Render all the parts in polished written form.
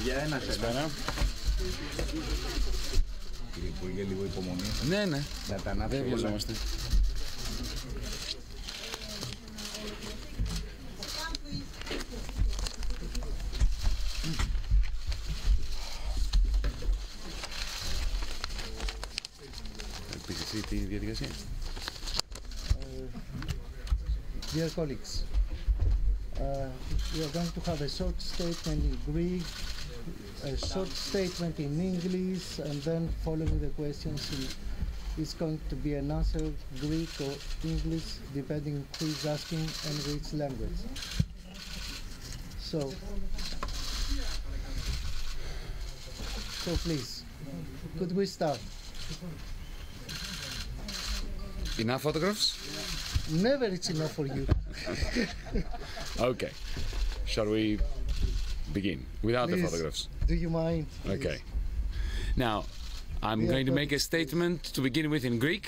Παιδιά, ένα. Κύριε Υπουργέ, λίγο υπομονή. Ναι, ναι. Να τα ανάψω. Δεν βιαζόμαστε. Πεις εσύ τη διαδικασία. Dear colleagues, we are going to have a short statement in Greek, a short statement in English, and then following the questions it's going to be an answer Greek or English, depending who is asking and which language. So please, could we start? Enough photographs? Never it's enough for you. Okay. Shall we begin without Please, the photographs? Do you mind? Okay. Now, I'm going to make a statement to begin with in Greek,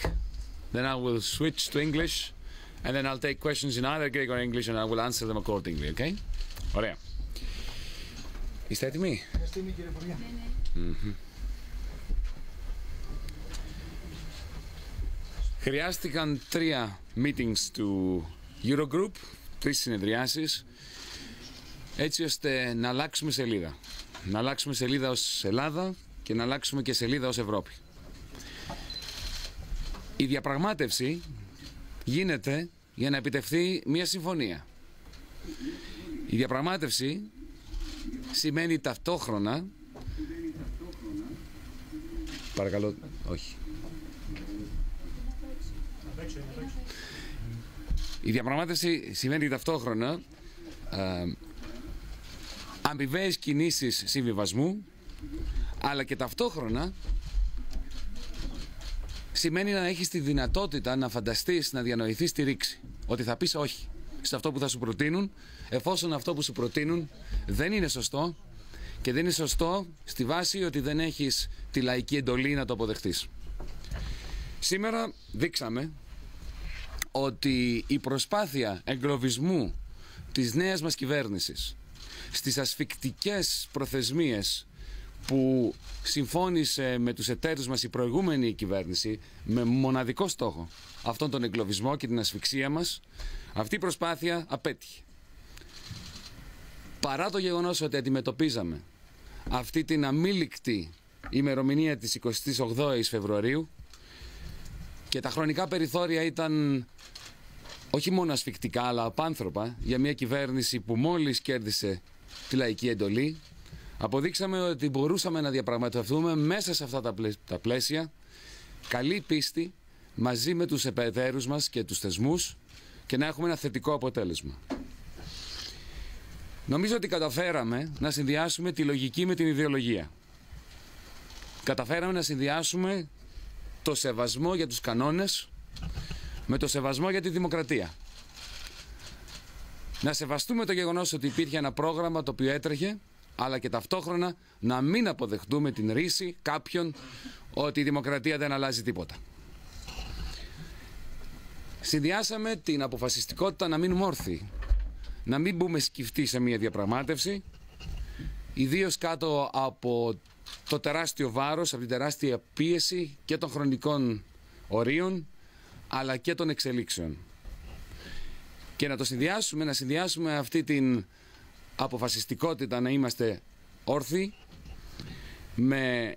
then I will switch to English, and then I'll take questions in either Greek or English, and I will answer them accordingly, okay? Ωραία. Είστε έτοιμοι? Είστε έτοιμοι, κύριε Υπουργέ? Mm-hmm. Χρειάστηκαν 3 meetings του eurogroup, 3 συνεδριάσεις, έτσι ώστε να αλλάξουμε σελίδα. Να αλλάξουμε σελίδα ως Ελλάδα και να αλλάξουμε και σελίδα ως Ευρώπη. Η διαπραγμάτευση γίνεται για να επιτευχθεί μια συμφωνία. Η διαπραγμάτευση σημαίνει ταυτόχρονα... Παρακαλώ, όχι. Η διαπραγμάτευση σημαίνει ταυτόχρονα αμοιβαίες κινήσεις συμβιβασμού, αλλά και ταυτόχρονα σημαίνει να έχεις τη δυνατότητα να φανταστείς, να διανοηθείς τη ρήξη. Ότι θα πεις όχι σε αυτό που θα σου προτείνουν, εφόσον αυτό που σου προτείνουν δεν είναι σωστό, και δεν είναι σωστό στη βάση ότι δεν έχεις τη λαϊκή εντολή να το αποδεχτείς. Σήμερα δείξαμε ότι η προσπάθεια εγκλωβισμού της νέας μας κυβέρνησης στις ασφικτικές προθεσμίες που συμφώνησε με τους εταίρους μας η προηγούμενη κυβέρνηση, με μοναδικό στόχο αυτόν τον εγκλωβισμό και την ασφυξία μας, αυτή η προσπάθεια απέτυχε. Παρά το γεγονός ότι αντιμετωπίζαμε αυτή την αμήλικτη ημερομηνία της 28ης Φεβρουαρίου και τα χρονικά περιθώρια ήταν όχι μόνο ασφικτικά αλλά απάνθρωπα για μια κυβέρνηση που μόλις κέρδισε τη λαϊκή εντολή, αποδείξαμε ότι μπορούσαμε να διαπραγματευτούμε μέσα σε αυτά τα πλαίσια καλή πίστη μαζί με τους εταίρους μας και τους θεσμούς και να έχουμε ένα θετικό αποτέλεσμα. Νομίζω ότι καταφέραμε να συνδυάσουμε τη λογική με την ιδεολογία. Καταφέραμε να συνδυάσουμε το σεβασμό για τους κανόνες με το σεβασμό για τη δημοκρατία. Να σεβαστούμε το γεγονός ότι υπήρχε ένα πρόγραμμα το οποίο έτρεχε, αλλά και ταυτόχρονα να μην αποδεχτούμε την ρίση κάποιων ότι η δημοκρατία δεν αλλάζει τίποτα. Συνδυάσαμε την αποφασιστικότητα να μείνουμε όρθιοι, να μην μπούμε σκυφτοί σε μια διαπραγμάτευση, ιδίως κάτω από το τεράστιο βάρος, από την τεράστια πίεση και των χρονικών ορίων, αλλά και των εξελίξεων. Και να το συνδυάσουμε, να συνδυάσουμε αυτή την αποφασιστικότητα να είμαστε όρθιοι με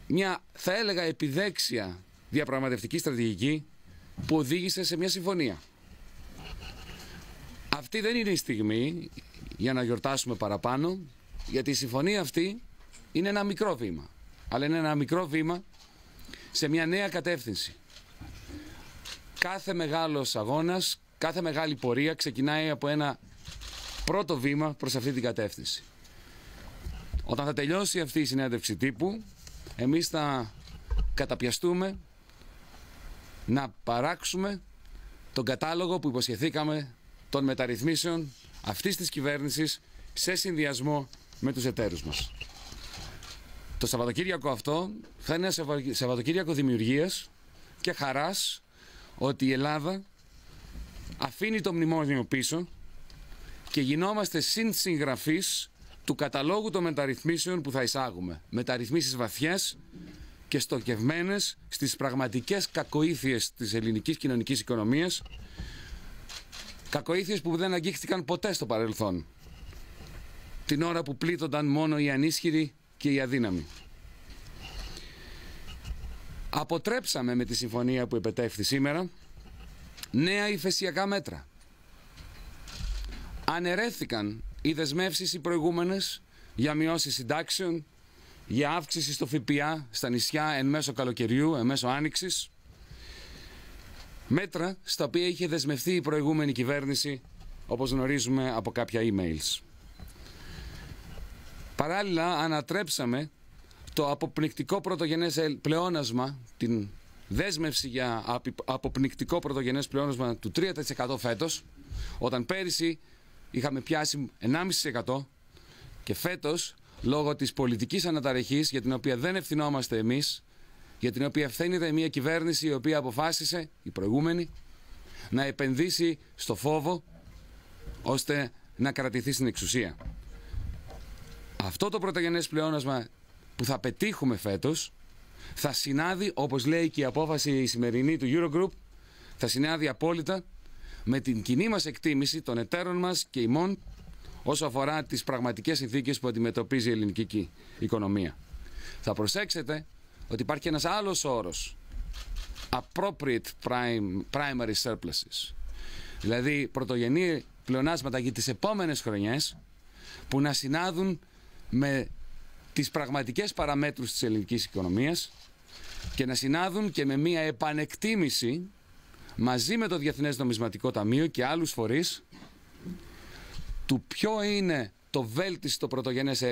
μια, θα έλεγα, επιδέξια διαπραγματευτική στρατηγική που οδήγησε σε μια συμφωνία. Αυτή δεν είναι η στιγμή για να γιορτάσουμε παραπάνω, γιατί η συμφωνία αυτή είναι ένα μικρό βήμα, αλλά είναι ένα μικρό βήμα σε μια νέα κατεύθυνση. Κάθε μεγάλος αγώνας, κάθε μεγάλη πορεία ξεκινάει από ένα πρώτο βήμα προς αυτή την κατεύθυνση. Όταν θα τελειώσει αυτή η συνέντευξη τύπου, εμείς θα καταπιαστούμε να παράξουμε τον κατάλογο που υποσχεθήκαμε των μεταρρυθμίσεων αυτής της κυβέρνησης σε συνδυασμό με τους εταίρους μας. Το Σαββατοκύριακο αυτό θα είναι ένα Σαββατοκύριακο δημιουργίας και χαράς ότι η Ελλάδα αφήνει το μνημόνιο πίσω και γινόμαστε συνσυγγραφείς του καταλόγου των μεταρρυθμίσεων που θα εισάγουμε. Μεταρρυθμίσεις βαθιές και στοχευμένες στις πραγματικές κακοήθειες της ελληνικής κοινωνικής οικονομίας, κακοήθειες που δεν αγγίχθηκαν ποτέ στο παρελθόν, την ώρα που πλήττονταν μόνο οι ανίσχυροι και οι αδύναμοι. Αποτρέψαμε με τη συμφωνία που επετέφθη σήμερα νέα υφεσιακά μέτρα. Αναιρέθηκαν οι δεσμεύσεις οι προηγούμενες για μειώσεις συντάξεων, για αύξηση στο ΦΠΑ στα νησιά εν μέσω καλοκαιριού, εν μέσω άνοιξης. Μέτρα στα οποία είχε δεσμευτεί η προηγούμενη κυβέρνηση, όπως γνωρίζουμε από κάποια emails. Παράλληλα ανατρέψαμε το αποπνικτικό πρωτογενές πλεόνασμα, την δέσμευση για αποπνικτικό πρωτογενές πλεόνασμα του 3% φέτος, όταν πέρυσι είχαμε πιάσει 1,5% και φέτος, λόγω της πολιτικής αναταραχής για την οποία δεν ευθυνόμαστε εμείς, για την οποία ευθύνεται μια κυβέρνηση η οποία αποφάσισε, η προηγούμενη, να επενδύσει στο φόβο ώστε να κρατηθεί στην εξουσία. Αυτό το πρωτογενές πλεόνασμα που θα πετύχουμε φέτος θα συνάδει, όπως λέει και η απόφαση η σημερινή του eurogroup, θα συνάδει απόλυτα με την κοινή μας εκτίμηση των εταίρων μας και ημών όσο αφορά τις πραγματικές συνθήκες που αντιμετωπίζει η ελληνική οικονομία. Θα προσέξετε ότι υπάρχει ένας άλλος όρος, appropriate primary surpluses, δηλαδή πρωτογενή πλεονάσματα για τις επόμενες χρονιές που να συνάδουν με τις πραγματικές παραμέτρους της ελληνικής οικονομίας και να συνάδουν και με μια επανεκτίμηση μαζί με το Διεθνές Νομισματικό Ταμείο και άλλους φορείς του ποιο είναι το βέλτιστο πρωτογενές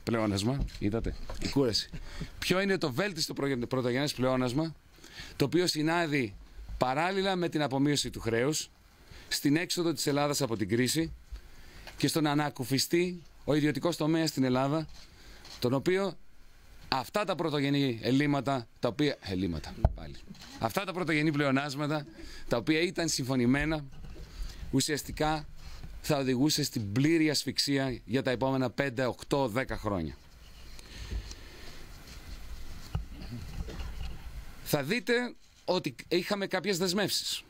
πλεόνασμα, είδατε, η κούραση. Ποιο είναι το βέλτιστο πρωτογενές πλεόνασμα, το οποίο συνάδει παράλληλα με την απομείωση του χρέους, στην έξοδο της Ελλάδας από την κρίση και στο να ανακουφιστεί ο ιδιωτικός τομέας στην Ελλάδα, τον οποίο αυτά τα πρωτογενή ελλείμματα, αυτά τα πρωτογενή πλεονάσματα, τα οποία ήταν συμφωνημένα, ουσιαστικά θα οδηγούσε στην πλήρη ασφυξία για τα επόμενα 5, 8, 10 χρόνια. Θα δείτε ότι είχαμε κάποιες δεσμεύσεις.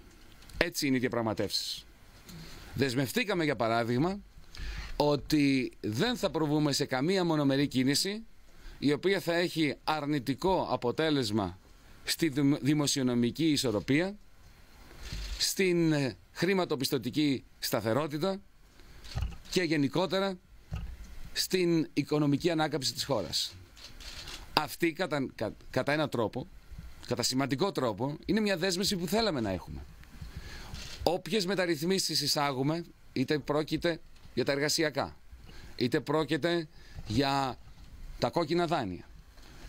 Έτσι είναι οι διαπραγματεύσεις. Δεσμευτήκαμε, για παράδειγμα, ότι δεν θα προβούμε σε καμία μονομερή κίνηση η οποία θα έχει αρνητικό αποτέλεσμα στη δημοσιονομική ισορροπία, στην χρηματοπιστωτική σταθερότητα και γενικότερα στην οικονομική ανάκαμψη της χώρας. Αυτή κατά έναν τρόπο, κατά σημαντικό τρόπο, είναι μια δέσμευση που θέλαμε να έχουμε. Όποιες μεταρρυθμίσεις εισάγουμε, είτε πρόκειται για τα εργασιακά, είτε πρόκειται για τα κόκκινα δάνεια,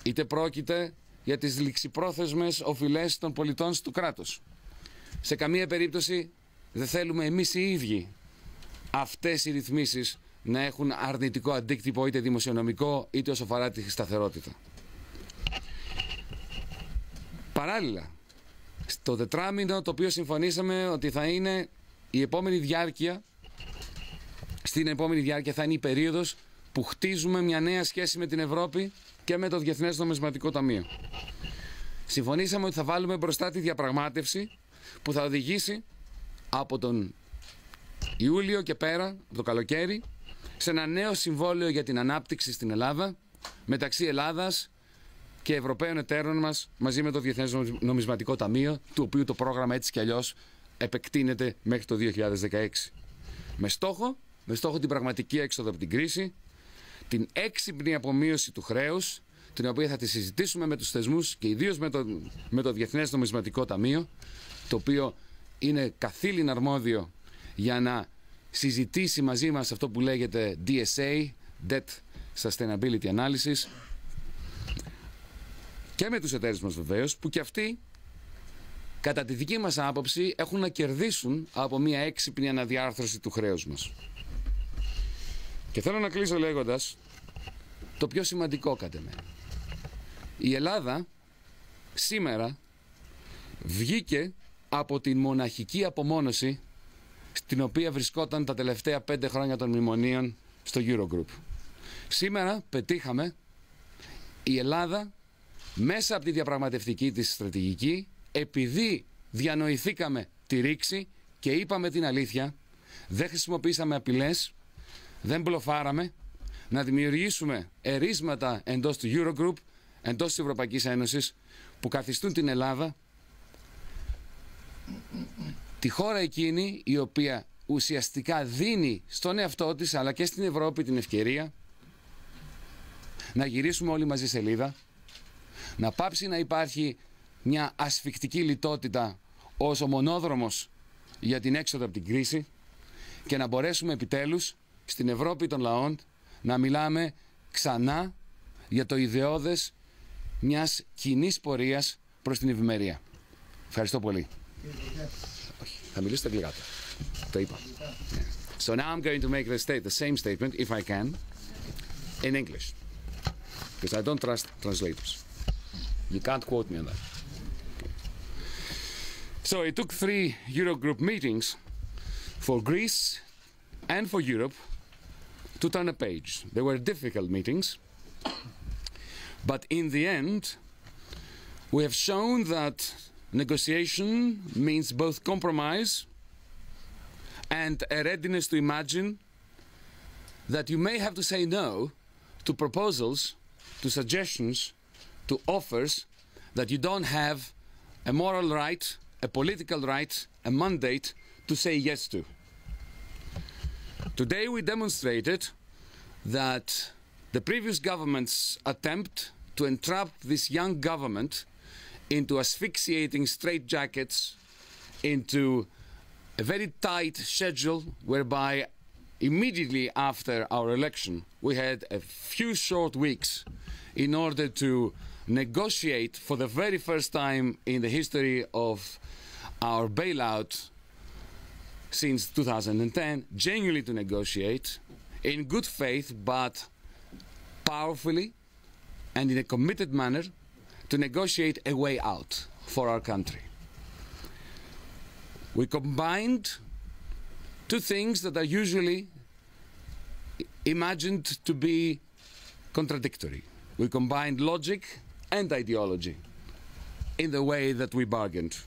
είτε πρόκειται για τις ληξιπρόθεσμες οφειλές των πολιτών του κράτους, σε καμία περίπτωση δεν θέλουμε εμείς οι ίδιοι αυτές οι ρυθμίσεις να έχουν αρνητικό αντίκτυπο είτε δημοσιονομικό είτε όσο αφορά τη σταθερότητα. Παράλληλα, στο τετράμινο το οποίο συμφωνήσαμε ότι θα είναι η επόμενη διάρκεια, στην επόμενη διάρκεια θα είναι η περίοδος που χτίζουμε μια νέα σχέση με την Ευρώπη και με το Διεθνές Νομισματικό Ταμείο. Συμφωνήσαμε ότι θα βάλουμε μπροστά τη διαπραγμάτευση που θα οδηγήσει από τον Ιούλιο και πέρα, από το καλοκαίρι, σε ένα νέο συμβόλαιο για την ανάπτυξη στην Ελλάδα μεταξύ Ελλάδας και Ευρωπαίων εταίρων μας μαζί με το Διεθνές Νομισματικό Ταμείο, του οποίου το πρόγραμμα έτσι κι αλλιώς επεκτείνεται μέχρι το 2016. Με στόχο την πραγματική έξοδο από την κρίση, την έξυπνη απομείωση του χρέους, την οποία θα τη συζητήσουμε με τους θεσμούς και ιδίως με το Διεθνές Νομισματικό Ταμείο, το οποίο είναι καθήλυν αρμόδιο για να συζητήσει μαζί μας αυτό που λέγεται DSA, Debt Sustainability Analysis, και με τους εταίρους μας βεβαίως, που και αυτοί κατά τη δική μας άποψη έχουν να κερδίσουν από μια έξυπνη αναδιάρθρωση του χρέους μας. Και θέλω να κλείσω λέγοντας το πιο σημαντικό κατά μένα. Η Ελλάδα σήμερα βγήκε από την μοναχική απομόνωση στην οποία βρισκόταν τα τελευταία 5 χρόνια των μνημονίων στο eurogroup. Σήμερα πετύχαμε η Ελλάδα μέσα από τη διαπραγματευτική της στρατηγική, επειδή διανοηθήκαμε τη ρήξη και είπαμε την αλήθεια, δεν χρησιμοποίησαμε απειλές, δεν μπλοφάραμε, να δημιουργήσουμε ερίσματα εντός του eurogroup, εντός της Ευρωπαϊκής Ένωσης, που καθιστούν την Ελλάδα τη χώρα εκείνη η οποία ουσιαστικά δίνει στον εαυτό της αλλά και στην Ευρώπη την ευκαιρία να γυρίσουμε όλοι μαζί σελίδα, να πάψει να υπάρχει μια ασφικτική λιτότητα ως ο μονόδρομος για την έξοδο από την κρίση και να μπορέσουμε επιτέλους στην Ευρώπη των λαών να μιλάμε ξανά για το ιδεώδες μιας κοινής πορείας προς την ευημερία. Ευχαριστώ πολύ. Όχι, θα μιλήσω στα αγγλικά. Το είπα. So now I'm going to make the same statement, if I can, in English. Because I don't trust translators. You can't quote me on that. Okay. So it took 3 Eurogroup meetings for Greece and for Europe to turn a page. They were difficult meetings, but in the end, we have shown that negotiation means both compromise and a readiness to imagine that you may have to say no to proposals, to suggestions, to offers that you don't have a moral right, a political right, a mandate to say yes to. Today we demonstrated that the previous government's attempt to entrap this young government into asphyxiating straitjackets, into a very tight schedule whereby immediately after our election we had a few short weeks in order to negotiate for the very first time in the history of our bailout since 2010, genuinely to negotiate in good faith but powerfully and in a committed manner to negotiate a way out for our country. We combined two things that are usually imagined to be contradictory. We combined logic and ideology in the way that we bargained.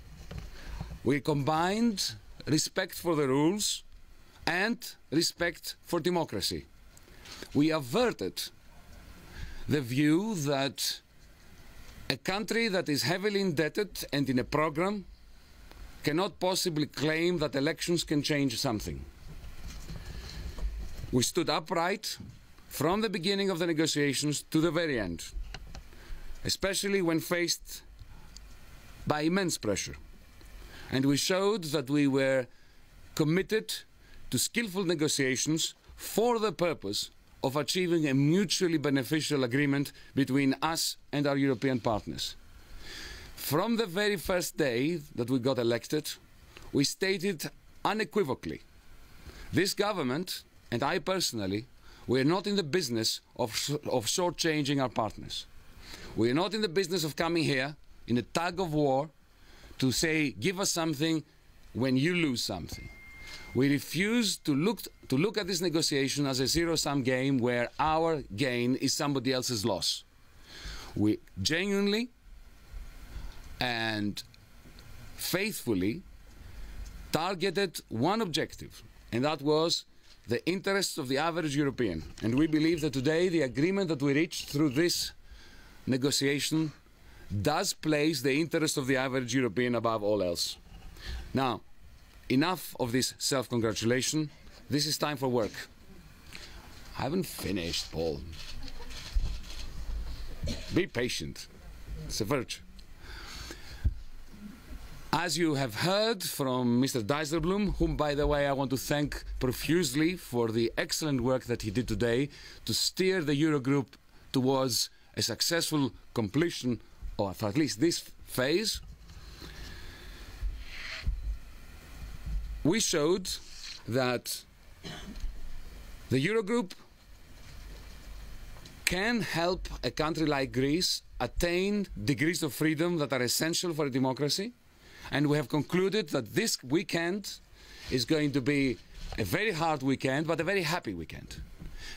We combined respect for the rules and respect for democracy. We averted the view that a country that is heavily indebted and in a program cannot possibly claim that elections can change something. We stood upright from the beginning of the negotiations to the very end, especially when faced by immense pressure. And we showed that we were committed to skillful negotiations for the purpose of achieving a mutually beneficial agreement between us and our European partners. From the very first day that we got elected, we stated unequivocally, this government and I personally, we are not in the business of shortchanging our partners. We are not in the business of coming here in a tug of war to say, give us something when you lose something. We refuse to look at this negotiation as a zero-sum game where our gain is somebody else's loss. We genuinely and faithfully targeted one objective, and that was the interests of the average European. And we believe that today the agreement that we reached through this negotiation does place the interest of the average European above all else. Now, enough of this self-congratulation. This is time for work. I haven't finished, Paul. Be patient. It's a virtue. As you have heard from Mr. Dijsselbloem, whom, by the way, I want to thank profusely for the excellent work that he did today to steer the Eurogroup towards a successful completion of at least this phase, we showed that the Eurogroup can help a country like Greece attain degrees of freedom that are essential for a democracy. And we have concluded that this weekend is going to be a very hard weekend, but a very happy weekend.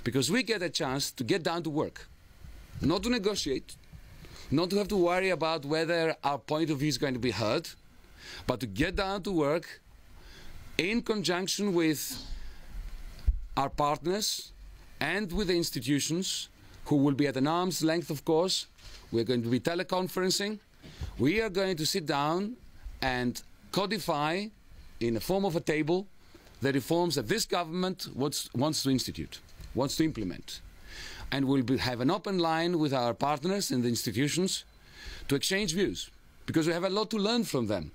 because we get a chance to get down to work, not to negotiate, not to have to worry about whether our point of view is going to be heard, but to get down to work in conjunction with our partners and with the institutions, who will be at an arm's length, of course. We're going to be teleconferencing. We are going to sit down and codify in the form of a table the reforms that this government wants to institute, wants to implement. And we'll have an open line with our partners and the institutions to exchange views, because we have a lot to learn from them.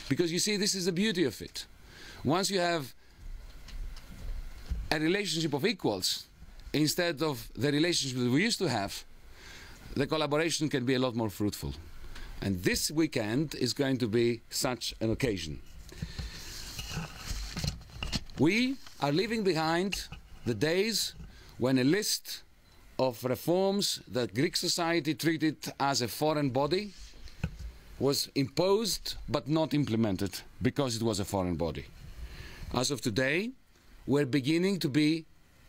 Because you see, this is the beauty of it. Once you have a relationship of equals, instead of the relationship that we used to have, the collaboration can be a lot more fruitful. And this weekend is going to be such an occasion. We are leaving behind the days when a list of reforms that Greek society treated as a foreign body was imposed but not implemented because it was a foreign body. As of today, we're beginning to be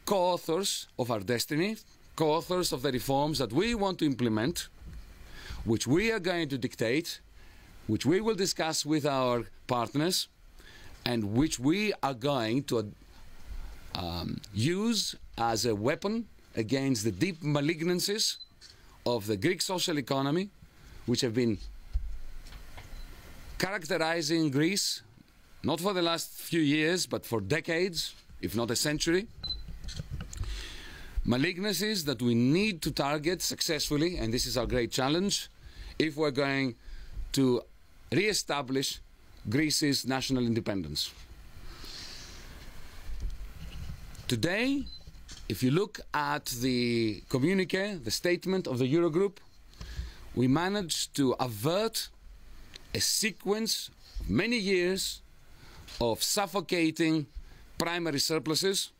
co-authors of our destiny, co-authors of the reforms that we want to implement, which we are going to dictate, which we will discuss with our partners, and which we are going to use as a weapon against the deep malignancies of the Greek social economy, which have been characterizing Greece, not for the last few years, but for decades, if not a century. Malignancies that we need to target successfully, and this is our great challenge, if we're going to re-establish Greece's national independence. Today, if you look at the communiqué, the statement of the Eurogroup, we managed to avert a sequence of many years of suffocating primary surpluses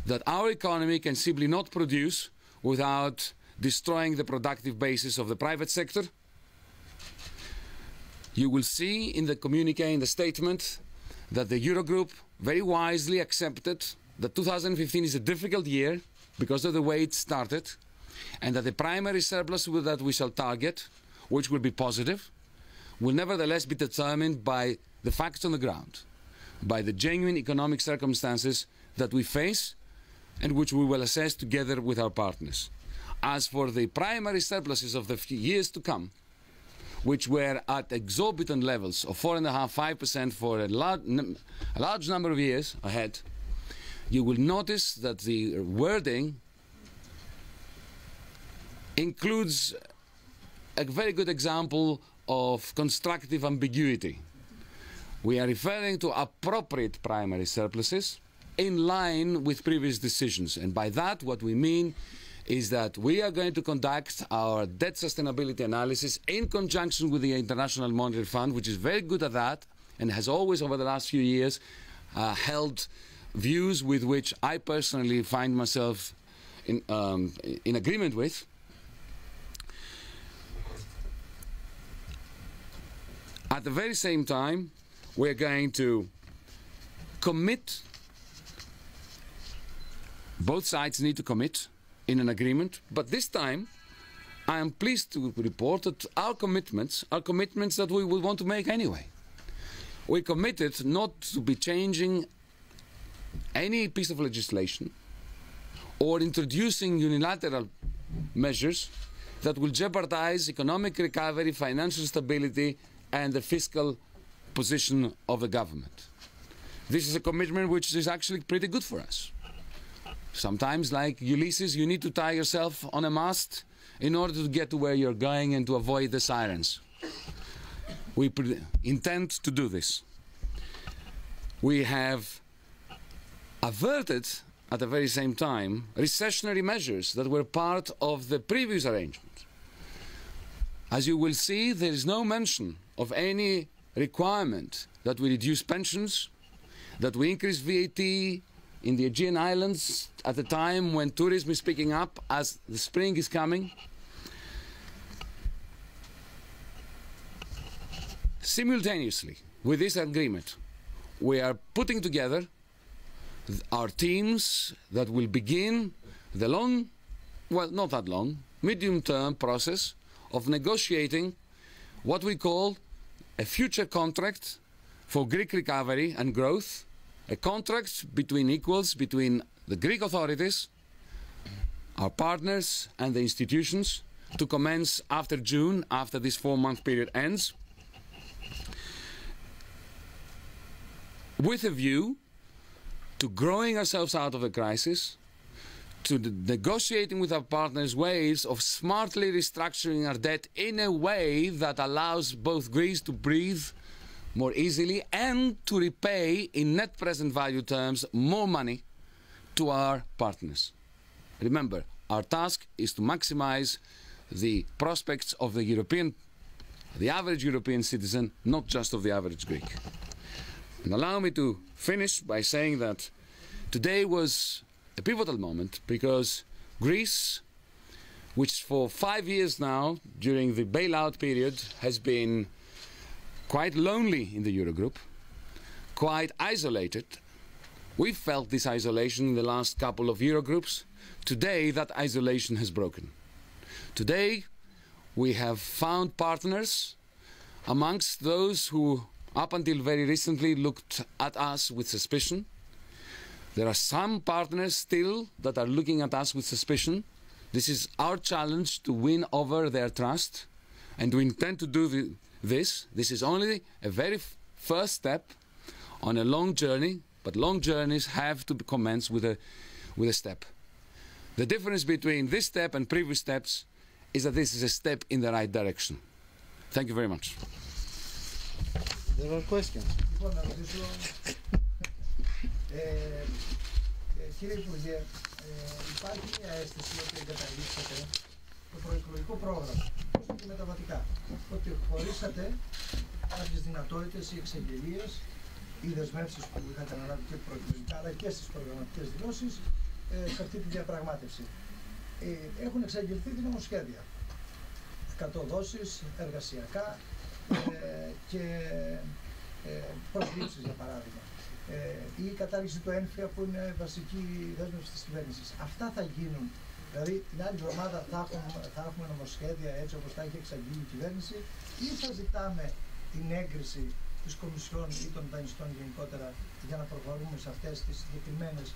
that our economy can simply not produce without destroying the productive basis of the private sector. You will see in the communiqué, in the statement, that the Eurogroup very wisely accepted that 2015 is a difficult year because of the way it started, and that the primary surplus that we shall target, which will be positive, will nevertheless be determined by the facts on the ground, by the genuine economic circumstances that we face and which we will assess together with our partners. As for the primary surpluses of the years to come, which were at exorbitant levels of 4.5–5% for a large number of years ahead, you will notice that the wording includes a very good example of constructive ambiguity. We are referring to appropriate primary surpluses in line with previous decisions. And by that, what we mean is that we are going to conduct our debt sustainability analysis in conjunction with the International Monetary Fund, which is very good at that and has always, over the last few years, held views with which I personally find myself in agreement with. At the very same time, we're going to commit, both sides need to commit in an agreement, but this time I am pleased to report that our commitments are commitments that we will want to make anyway. We committed not to be changing any piece of legislation or introducing unilateral measures that will jeopardize economic recovery, financial stability, and the fiscal position of the government. This is a commitment which is actually pretty good for us. Sometimes, like Ulysses, you need to tie yourself on a mast in order to get to where you're going and to avoid the sirens. We intend to do this. We have averted, at the very same time, recessionary measures that were part of the previous arrangement. As you will see, there is no mention of any requirement that we reduce pensions, that we increase VAT in the Aegean Islands at a time when tourism is picking up as the spring is coming. Simultaneously with this agreement, we are putting together our teams that will begin the long, well, not that long, medium-term process of negotiating what we call a future contract for Greek recovery and growth, a contract between equals, between the Greek authorities, our partners and the institutions, to commence after June, after this 4-month period ends, with a view to growing ourselves out of the crisis, to negotiating with our partners ways of smartly restructuring our debt in a way that allows both Greece to breathe more easily and to repay in net present value terms more money to our partners. Remember, our task is to maximize the prospects of the average European citizen, not just of the average Greek. And allow me to finish by saying that today was a pivotal moment because Greece, which for 5 years now, during the bailout period, has been quite lonely in the eurogroup, quite isolated. We felt this isolation in the last couple of eurogroups. Today, that isolation has broken. Today, we have found partners amongst those who, up until very recently, looked at us with suspicion. There are some partners still that are looking at us with suspicion. This is our challenge to win over their trust, and we intend to do this. This is only a very first step on a long journey, but long journeys have to commence with a step. The difference between this step and previous steps is that this is a step in the right direction. Thank you very much. There are questions. Κύριε Υπουργέ, υπάρχει μια αίσθηση ότι εγκαταλείψατε το προεκλογικό πρόγραμμα και μεταβατικά, ότι χωρίσατε κάποιες δυνατότητες ή εξαγγελίες ή δεσμεύσεις που είχατε αναλάβει και προεκλογικά αλλά και στις προγραμματικές δηλώσεις σε αυτή τη διαπραγμάτευση. Έχουν εξαγγελθεί νομοσχέδια, 100 δόσεις, εργασιακά και προσλήψεις για παράδειγμα. Ή η κατάργηση του έμφυα που είναι βασική δέσμευση της κυβέρνησης. Αυτά θα γίνουν. Δηλαδή την άλλη εβδομάδα θα έχουμε νομοσχέδια έτσι όπως τα έχει εξαγγείλει η κυβέρνηση ή θα ζητάμε την έγκριση της Κομισιόν ή των δανειστών γενικότερα για να προχωρούμε σε αυτές τις συγκεκριμένες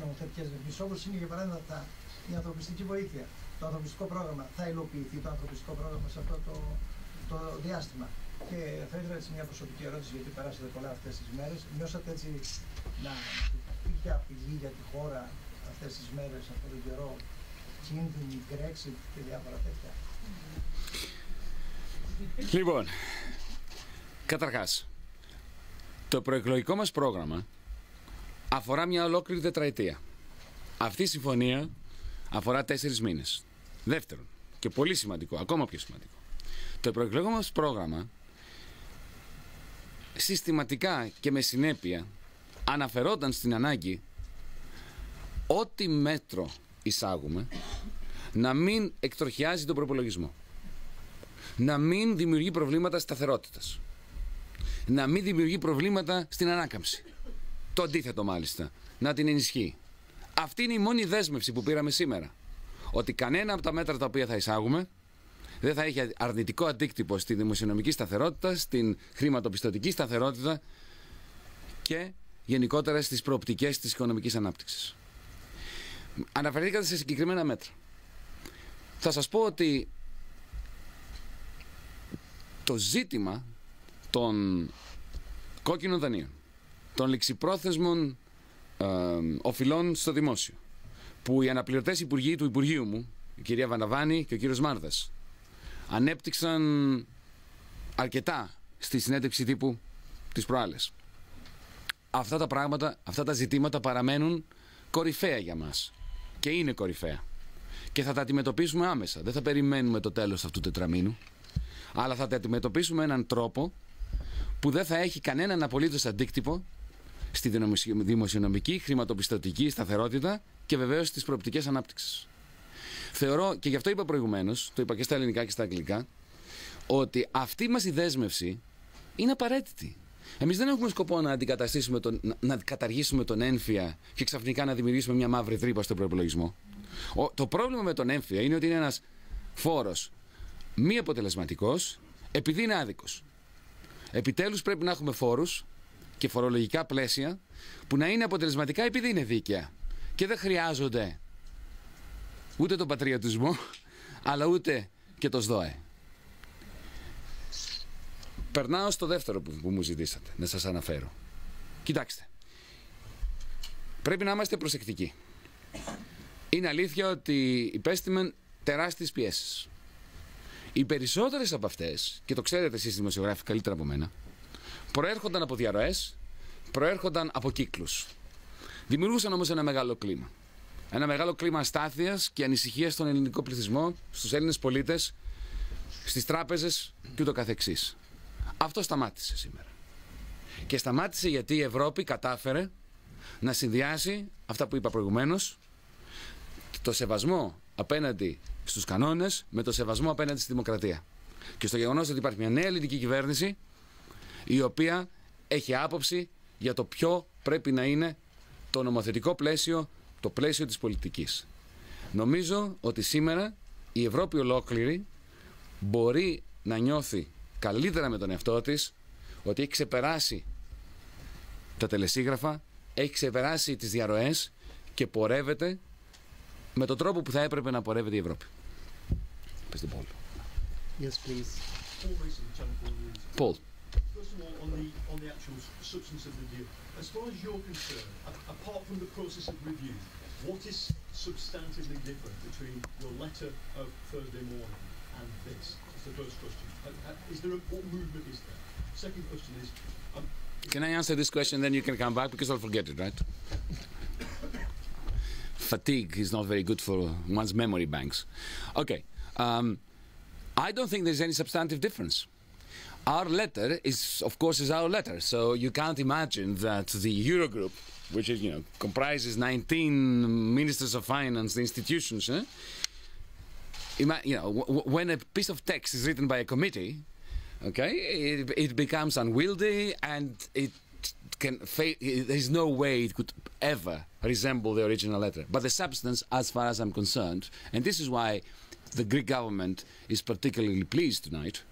νομοθετικές ρυθμίσεις. Όπως είναι για παράδειγμα η ανθρωπιστική βοήθεια. Το ανθρωπιστικό πρόγραμμα θα υλοποιηθεί το ανθρωπιστικό πρόγραμμα σε αυτό το διάστημα. Και θα ήθελα έτσι μια προσωπική ερώτηση, γιατί περάσατε πολλά αυτές τις μέρες. Νιώσατε έτσι να υπήρχε απειλή για τη χώρα αυτές τις μέρες, αυτόν τον καιρό, κίνδυνοι, Brexit και διάφορα τέτοια? Λοιπόν, καταρχάς, το προεκλογικό μας πρόγραμμα αφορά μια ολόκληρη τετραετία. Αυτή η συμφωνία αφορά 4 μήνες. Δεύτερον, και πολύ σημαντικό, ακόμα πιο σημαντικό, το προεκλογικό μας πρόγραμμα συστηματικά και με συνέπεια αναφερόταν στην ανάγκη ό,τι μέτρο εισάγουμε να μην εκτροχιάζει τον προπολογισμό, να μην δημιουργεί προβλήματα σταθερότητας, να μην δημιουργεί προβλήματα στην ανάκαμψη. Το αντίθετο μάλιστα, να την ενισχύει. Αυτή είναι η μόνη δέσμευση που πήραμε σήμερα, ότι κανένα από τα μέτρα τα οποία θα εισάγουμε δεν θα έχει αρνητικό αντίκτυπο στη δημοσιονομική σταθερότητα, στην χρηματοπιστωτική σταθερότητα και γενικότερα στις προοπτικές της οικονομικής ανάπτυξης. Αναφερθήκατε σε συγκεκριμένα μέτρα. Θα σας πω ότι το ζήτημα των κόκκινων δανείων, των ληξιπρόθεσμων οφειλών στο δημόσιο, που οι αναπληρωτές υπουργοί του Υπουργείου μου, η κυρία Βαναβάνη και ο κύριος Μάρδας, ανέπτυξαν αρκετά στη συνέντευξη τύπου της προάλλες. Αυτά τα πράγματα, αυτά τα ζητήματα παραμένουν κορυφαία για μας. Και είναι κορυφαία. Και θα τα αντιμετωπίσουμε άμεσα. Δεν θα περιμένουμε το τέλος αυτού του τετραμήνου. Αλλά θα τα αντιμετωπίσουμε έναν τρόπο που δεν θα έχει κανέναν απολύτως αντίκτυπο στη δημοσιονομική, χρηματοπιστωτική σταθερότητα και βεβαίως στις προοπτικές ανάπτυξης. Θεωρώ, και γι' αυτό είπα προηγουμένως, το είπα και στα ελληνικά και στα αγγλικά, ότι αυτή μας η δέσμευση είναι απαραίτητη. Εμείς δεν έχουμε σκοπό να καταργήσουμε τον έμφυα και ξαφνικά να δημιουργήσουμε μια μαύρη τρύπα στον προϋπολογισμό. Το πρόβλημα με τον έμφυα είναι ότι είναι ένας φόρος μη αποτελεσματικός επειδή είναι άδικος. Επιτέλους πρέπει να έχουμε φόρους και φορολογικά πλαίσια που να είναι αποτελεσματικά επειδή είναι δίκαια και δεν χρειάζονται ούτε τον πατριωτισμό αλλά ούτε και το ΣΔΟΕ. Περνάω στο δεύτερο που μου ζητήσατε να σας αναφέρω. Κοιτάξτε, πρέπει να είμαστε προσεκτικοί. Είναι αλήθεια ότι υπέστημεν τεράστιες πιέσεις. Οι περισσότερες από αυτές, και το ξέρετε εσείς δημοσιογράφοι καλύτερα από μένα, προέρχονταν από διαρροές, προέρχονταν από κύκλους. Δημιουργούσαν όμως ένα μεγάλο κλίμα. Ένα μεγάλο κλίμα αστάθειας και ανησυχίας στον ελληνικό πληθυσμό, στους Έλληνες πολίτες, στις τράπεζες και ούτω καθεξής. Αυτό σταμάτησε σήμερα. Και σταμάτησε γιατί η Ευρώπη κατάφερε να συνδυάσει αυτά που είπα προηγουμένως, το σεβασμό απέναντι στους κανόνες με το σεβασμό απέναντι στη δημοκρατία. Και στο γεγονός ότι υπάρχει μια νέα ελληνική κυβέρνηση η οποία έχει άποψη για το ποιο πρέπει να είναι το νομοθετικό πλαίσιο, το πλαίσιο της πολιτικής. Νομίζω ότι σήμερα η Ευρώπη ολόκληρη μπορεί να νιώθει καλύτερα με τον εαυτό της ότι έχει ξεπεράσει τα τελεσίγραφα, έχει ξεπεράσει τις διαρροές και πορεύεται με τον τρόπο που θα έπρεπε να πορεύεται η Ευρώπη. Πες τον Πολ. Yes, please. Paul. First of all, on the actual substance of the deal, as far as you're concerned, apart from the process of review, what is substantively different between your letter of Thursday morning and this? That's the first question. What movement is there? Second question is... Can I answer this question, then you can come back, because I'll forget it, right? Fatigue is not very good for one's memory banks. Okay. I don't think there's any substantive difference. Our letter is, of course, our letter. So you can't imagine that the eurogroup, which is, comprises 19 ministers of finance, the institutions, when a piece of text is written by a committee, okay, it becomes unwieldy and there's no way it could ever resemble the original letter. But the substance, as far as I'm concerned, and this is why the Greek government is particularly pleased tonight,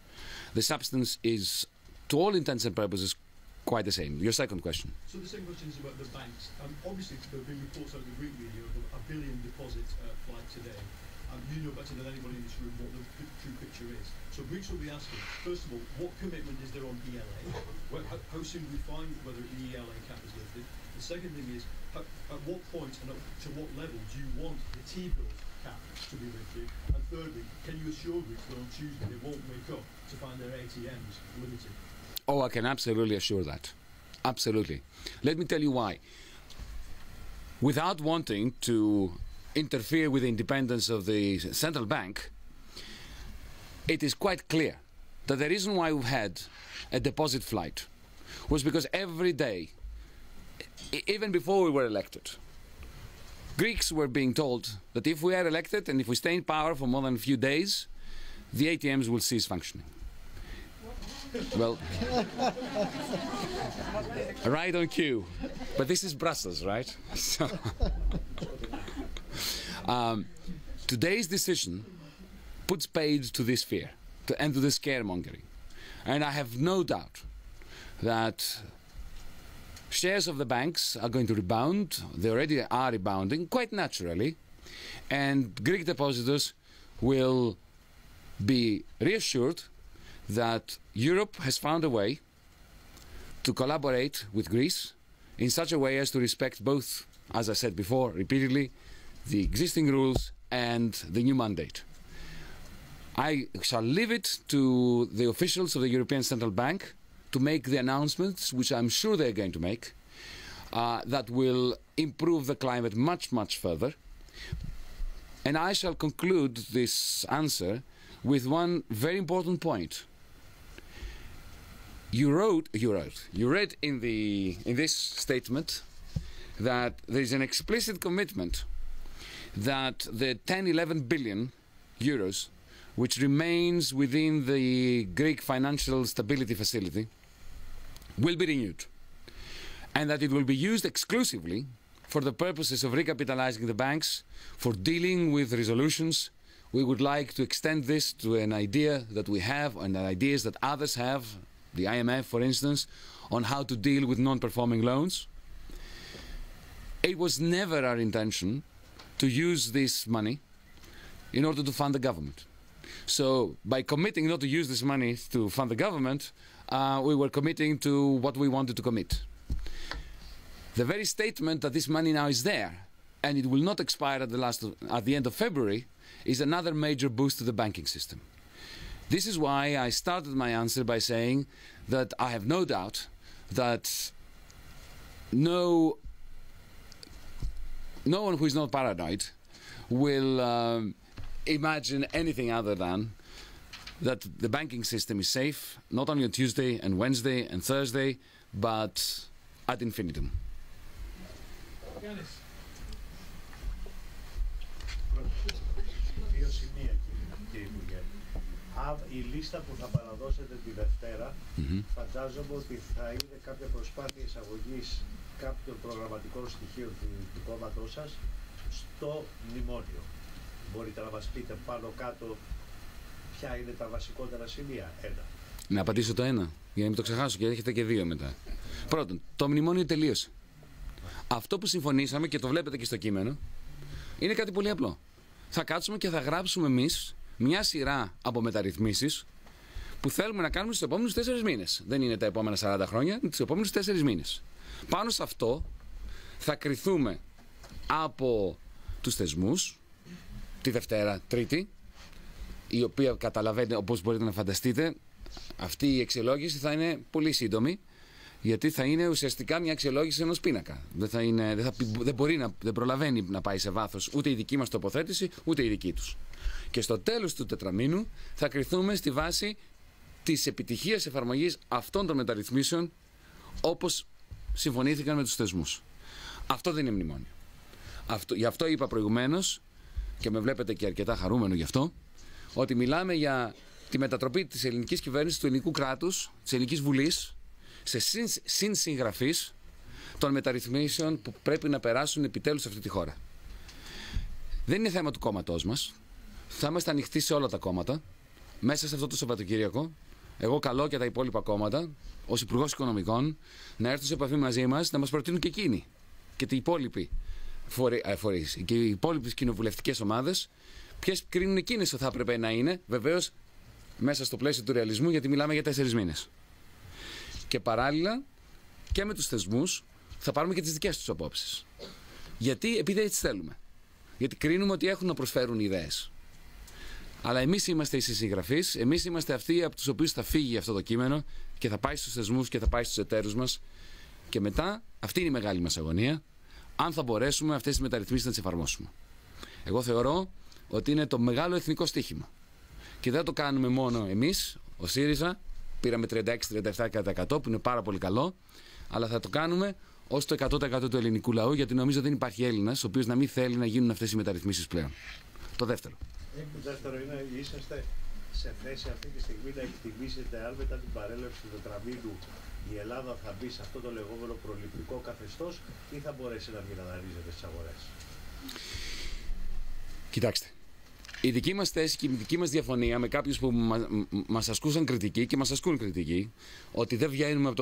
the substance is, to all intents and purposes, quite the same. Your second question. So the second question is about the banks. Obviously, there have been reports out of the Greek media of a billion deposit flight today. You know better than anybody in this room what the true picture is. So Greeks will be asking, first of all, what commitment is there on ELA? How soon do we find whether the ELA cap is lifted? The second thing is, at what point and to what level do you want the T-bill cap to be lifted? And thirdly, can you assure Greeks that on Tuesday they won't wake up to find their ATMs limited? Oh, I can absolutely assure that. Absolutely. Let me tell you why. Without wanting to interfere with the independence of the central bank, it is quite clear that the reason why we've had a deposit flight was because every day, even before we were elected, Greeks were being told that if we are elected and if we stay in power for more than a few days, the ATMs will cease functioning. Well, right on cue. But this is Brussels, right? So, today's decision puts paid to this fear and to this scaremongering. And I have no doubt that shares of the banks are going to rebound. They already are rebounding quite naturally. And Greek depositors will be reassured that Europe has found a way to collaborate with Greece in such a way as to respect both, as I said before, repeatedly, the existing rules and the new mandate. I shall leave it to the officials of the European Central Bank to make the announcements, which I'm sure they're going to make, that will improve the climate much, much further. And I shall conclude this answer with one very important point. You read in this statement that there is an explicit commitment that the 10-11 billion euros, which remains within the Greek financial stability facility, will be renewed, and that it will be used exclusively for the purposes of recapitalizing the banks, for dealing with resolutions. We would like to extend this to an idea that we have and ideas that others have, the IMF for instance, on how to deal with non-performing loans. It was never our intention to use this money in order to fund the government. So by committing not to use this money to fund the government, we were committing to what we wanted to commit. The very statement that this money now is there and it will not expire at the end of February is another major boost to the banking system. This is why I started my answer by saying that I have no doubt that no one who is not paranoid will imagine anything other than that the banking system is safe, not only on Tuesday and Wednesday and Thursday, but ad infinitum. Δύο σημεία, κύριε Υπουργέ. Η λίστα που θα παραδώσετε τη Δευτέρα, φαντάζομαι ότι θα είναι κάποια προσπάθεια εισαγωγής κάποιων προγραμματικών στοιχείων του κόμματός σας στο μνημόνιο. Μπορείτε να μας πείτε πάνω κάτω ποια είναι τα βασικότερα σημεία? Ένα. Να απαντήσω το ένα, για να μην το ξεχάσω, και έχετε και δύο μετά. Πρώτον, το μνημόνιο τελείωσε. Αυτό που συμφωνήσαμε, και το βλέπετε και στο κείμενο, είναι κάτι πολύ απλό. Θα κάτσουμε και θα γράψουμε εμείς μια σειρά από μεταρρυθμίσεις που θέλουμε να κάνουμε στους επόμενους 4 μήνες. Δεν είναι τα επόμενα 40 χρόνια, είναι τους επόμενους 4 μήνες. Πάνω σε αυτό θα κριθούμε από τους θεσμούς τη Δευτέρα, Τρίτη, η οποία καταλαβαίνετε, όπως μπορείτε να φανταστείτε, αυτή η αξιολόγηση θα είναι πολύ σύντομη, γιατί θα είναι ουσιαστικά μια αξιολόγηση ενός πίνακα. Δεν προλαβαίνει να πάει σε βάθος ούτε η δική μας τοποθέτηση, ούτε η δική τους. Και στο τέλος του τετραμήνου θα κριθούμε στη βάση της επιτυχίας εφαρμογής αυτών των μεταρρυθμίσεων όπως συμφωνήθηκαν με τους θεσμούς. Αυτό δεν είναι μνημόνιο. Γι' αυτό είπα προηγουμένως, και με βλέπετε και αρκετά χαρούμενο γι' αυτό, ότι μιλάμε για τη μετατροπή της ελληνικής κυβέρνησης, του ελληνικού κράτους, της ελληνικής βουλής, σε συνσυγγραφής των μεταρρυθμίσεων που πρέπει να περάσουν επιτέλους σε αυτή τη χώρα. Δεν είναι θέμα του κόμματός μας. Θα είμαστε ανοιχτοί σε όλα τα κόμματα. Μέσα σε αυτό το Σαββατοκύριακο, εγώ καλώ και τα υπόλοιπα κόμματα, ως Υπουργός Οικονομικών, να έρθουν σε επαφή μαζί μας, να μας προτείνουν και εκείνοι και οι υπόλοιποι φορείς και οι υπόλοιπες κοινοβουλευτικές ομάδες, ποιες κρίνουν εκείνες ότι θα έπρεπε να είναι, βεβαίως μέσα στο πλαίσιο του ρεαλισμού, γιατί μιλάμε για 4 μήνες. Και παράλληλα και με τους θεσμούς θα πάρουμε και τις δικές τους απόψεις. Γιατί? Επειδή έτσι θέλουμε. Γιατί κρίνουμε ότι έχουν να προσφέρουν ιδέες. Αλλά εμείς είμαστε οι συγγραφείς, εμείς είμαστε αυτοί από τους οποίους θα φύγει αυτό το κείμενο και θα πάει στους θεσμούς και θα πάει στους εταίρους μας. Και μετά, αυτή είναι η μεγάλη μας αγωνία, αν θα μπορέσουμε αυτές τις μεταρρυθμίσεις να τις εφαρμόσουμε. Εγώ θεωρώ ότι είναι το μεγάλο εθνικό στοίχημα. Και δεν το κάνουμε μόνο εμείς, ο ΣΥΡΙΖΑ, πήραμε 36-37% που είναι πάρα πολύ καλό, αλλά θα το κάνουμε ως το 100% του ελληνικού λαού, γιατί νομίζω δεν υπάρχει Έλληνας ο οποίος να μην θέλει να γίνουν αυτές οι μεταρρυθμίσεις πλέον. Το δεύτερο. Το δεύτερο είναι, είσαστε σε θέση αυτή τη στιγμή να εκτιμήσετε αν μετά την παρέλευση του τετραμήνου η Ελλάδα θα μπει σε αυτό το λεγόμενο προληπτικό καθεστώς ή θα μπορέσει να μιλαναρίζεται στις αγορές? Κοιτάξτε, η δική μας θέση και η δική μας διαφωνία με κάποιους που μας ασκούσαν κριτική και μας ασκούν κριτική, ότι δεν βγαίνουμε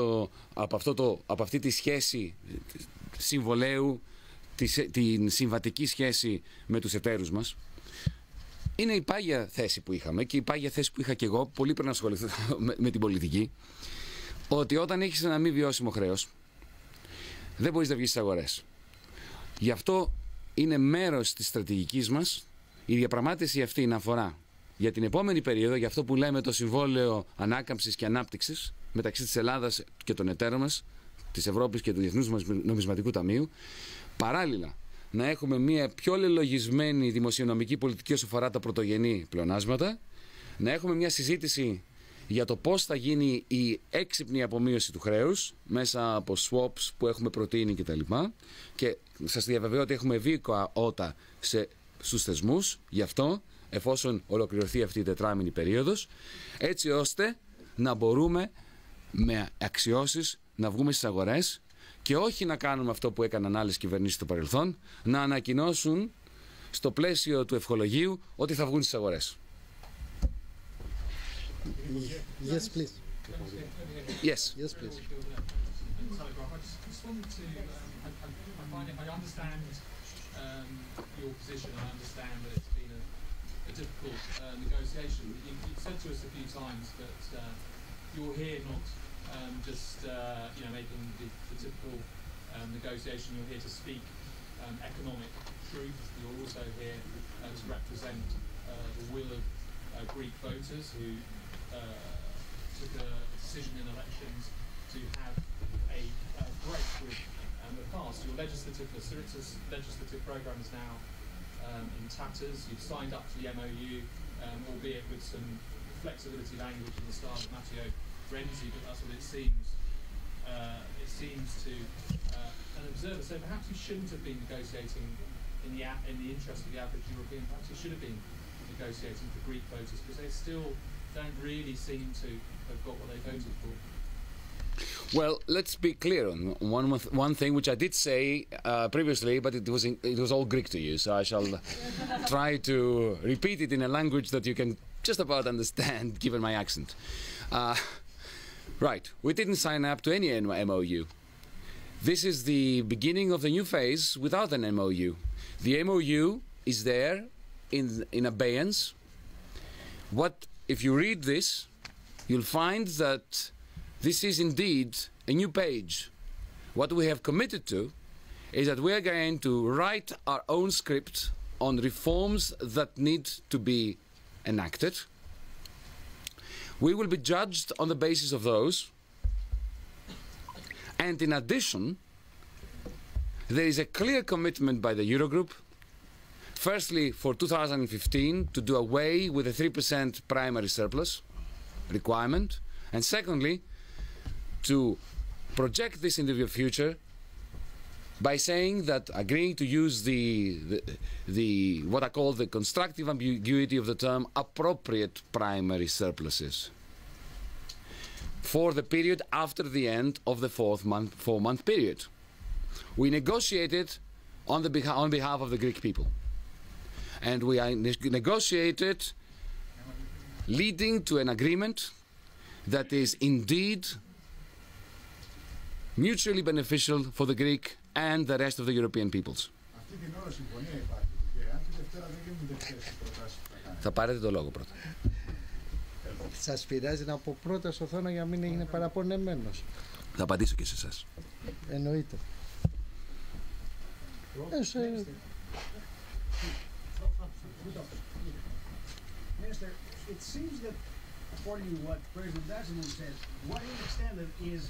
από αυτή τη σχέση συμβολέου, την συμβατική σχέση με τους εταίρους μας, είναι η πάγια θέση που είχαμε και η πάγια θέση που είχα και εγώ, πολύ πριν ασχοληθώ με την πολιτική, ότι όταν έχεις ένα μη βιώσιμο χρέος, δεν μπορείς να βγεις στις αγορές. Γι' αυτό είναι μέρος της στρατηγικής μας η διαπραγμάτευση αυτή να αφορά για την επόμενη περίοδο, για αυτό που λέμε το Συμβόλαιο Ανάκαμψης και Ανάπτυξης μεταξύ της Ελλάδας και των εταίρων μας, της Ευρώπης και του Διεθνούς Νομισματικού Ταμείου, παράλληλα να έχουμε μια πιο λελογισμένη δημοσιονομική πολιτική όσο αφορά τα πρωτογενή πλεονάσματα, να έχουμε μια συζήτηση για το πώς θα γίνει η έξυπνη απομείωση του χρέους μέσα από swaps που έχουμε προτείνει κτλ. Και σας διαβεβαιώ ότι έχουμε βήκα ότα στους θεσμούς γι' αυτό, εφόσον ολοκληρωθεί αυτή η τετράμηνη περίοδος, έτσι ώστε να μπορούμε με αξιώσεις να βγούμε στις αγορές και όχι να κάνουμε αυτό που έκαναν άλλες κυβερνήσεις στο παρελθόν, να ανακοινώσουν στο πλαίσιο του ευχολογίου ότι θα βγουν στις αγορές. Yes, please. Yes. Yes, please. I understand your position. I understand that it's been a difficult negotiation. You've said to us a few times that you're here not just making the typical negotiation. You're here to speak economic truth. You're also here to represent the will of Greek voters who took a decision in elections to have a break with the past. Your legislative programme is now in tatters. You've signed up to the MOU, albeit with some flexibility language in the style of Matteo Renzi, but that's what it seems. It seems to an observer. So perhaps you shouldn't have been negotiating in the interest of the average European. Perhaps you should have been negotiating for Greek voters, because they still don't really seem to have got what they voted for. Well, let's be clear on one thing which I did say previously, but it was all Greek to you, so I shall try to repeat it in a language that you can just about understand, given my accent. Right, we didn't sign up to any MOU. This is the beginning of the new phase without an MOU. The MOU is there in abeyance. If you read this, you'll find that this is indeed a new page. What we have committed to is that we are going to write our own script on reforms that need to be enacted. We will be judged on the basis of those. And in addition, there is a clear commitment by the Eurogroup, firstly for 2015 to do away with the 3% primary surplus requirement, and secondly to project this into the future by saying that agreeing to use the what I call the constructive ambiguity of the term appropriate primary surpluses for the period after the end of the four-month period. We negotiated on behalf of the Greek people, and we negotiated leading to an agreement that is indeed mutually beneficial for the Greek and the rest of the European peoples. Θα πάρετε το λόγο πρώτα. Σας πειράζει να πω πρώτα στο θόνο για να μην έγινε παραπονεμένος? Θα απαντήσω και σε εσάς. Εννοείται. Minister, it seems that according to what President Dijsselbloem said, what is extended is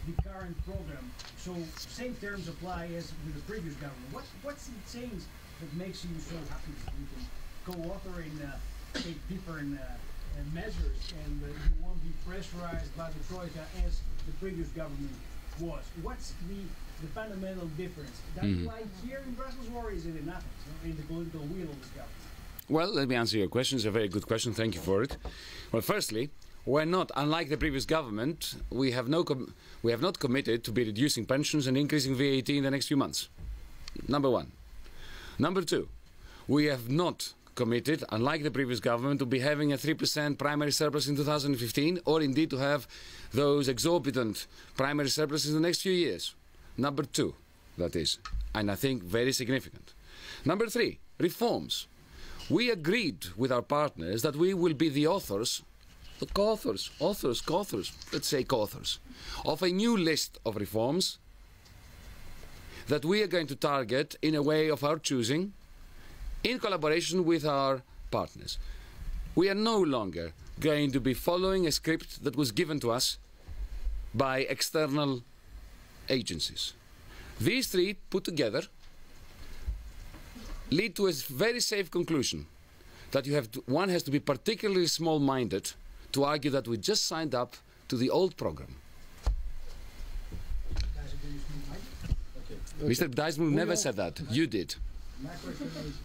the current program. So same terms apply as with the previous government. What's the change that makes you so happy that you can co-author and take deeper in measures, and you won't be pressurized by the Troika as the previous government was? What's the fundamental difference? Does it lie here in Brussels, or is it in Athens, in the political wheel of this government? Well, let me answer your question. It's a very good question. Thank you for it. Well, firstly, we're not, unlike the previous government, we have not committed to be reducing pensions and increasing VAT in the next few months. Number one. Number two, we have not committed, unlike the previous government, to be having a 3% primary surplus in 2015, or indeed to have those exorbitant primary surpluses in the next few years. Number two, that is, and I think very significant. Number three, reforms. We agreed with our partners that we will be the authors, let's say co-authors, of a new list of reforms that we are going to target in a way of our choosing, in collaboration with our partners. We are no longer going to be following a script that was given to us by external agencies. These three put together lead to a very safe conclusion that one has to be particularly small-minded to argue that we just signed up to the old program. Okay. Mr. Dijsselbloem never said that. You did. My question is,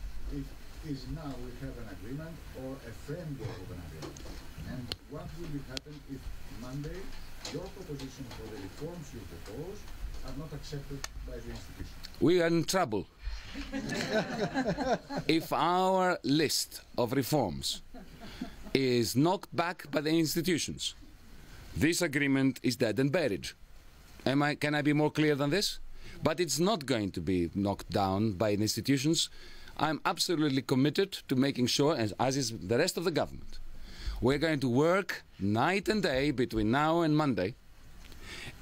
if is now we have an agreement or a framework of an agreement. And what will happen if Monday your proposition for the reforms you propose are not accepted by the institution? We are in trouble. If our list of reforms is knocked back by the institutions, this agreement is dead and buried. Can I be more clear than this? But it's not going to be knocked down by the institutions. I'm absolutely committed to making sure, as is the rest of the government, we're going to work night and day between now and Monday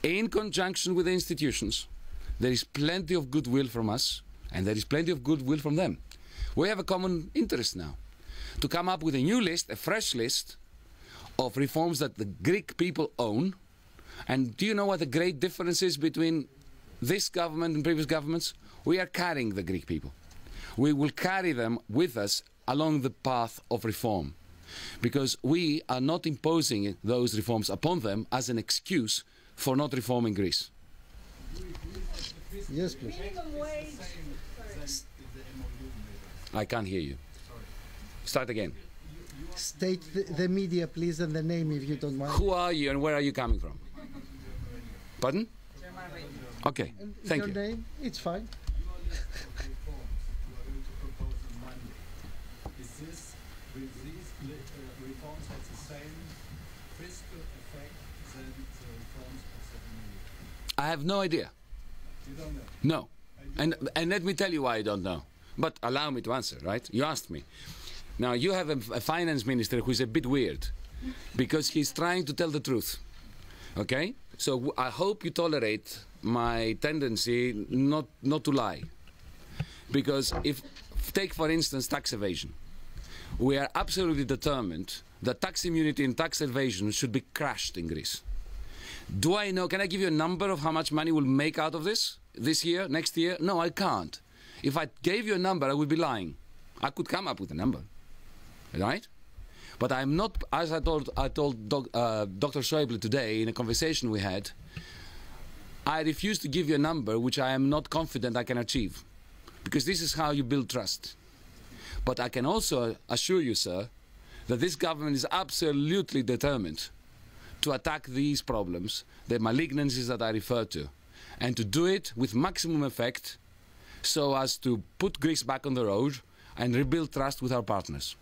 in conjunction with the institutions. There is plenty of goodwill from us, and there is plenty of goodwill from them. We have a common interest now to come up with a new list, a fresh list of reforms that the Greek people own. And do you know what the great difference is between this government and previous governments? We are carrying the Greek people. We will carry them with us along the path of reform, because we are not imposing those reforms upon them as an excuse for not reforming Greece. Yes, please. Minimum wage. I can't hear you. Start again. State the media, please, and the name, if you don't mind. Who are you and where are you coming from? Pardon? Okay, And thank your you. name? It's fine. Reforms has the same fiscal effect than the reforms of 7 million? I have no idea. You don't know? No. And let me tell you why I don't know. But allow me to answer, right? You asked me. Now, you have a finance minister who is a bit weird because he's trying to tell the truth. Okay? So I hope you tolerate my tendency not to lie. Because take for instance tax evasion. We are absolutely determined that tax immunity and tax evasion should be crushed in Greece. Do I know, can I give you a number of how much money we'll make out of this year, next year? No, I can't. If I gave you a number, I would be lying. I could come up with a number, right? But I'm not, as I told Dr. Schäuble today in a conversation we had, I refuse to give you a number which I am not confident I can achieve, because this is how you build trust. But I can also assure you, sir, that this government is absolutely determined to attack these problems, the malignancies that I referred to, and to do it with maximum effect so as to put Greece back on the road and rebuild trust with our partners.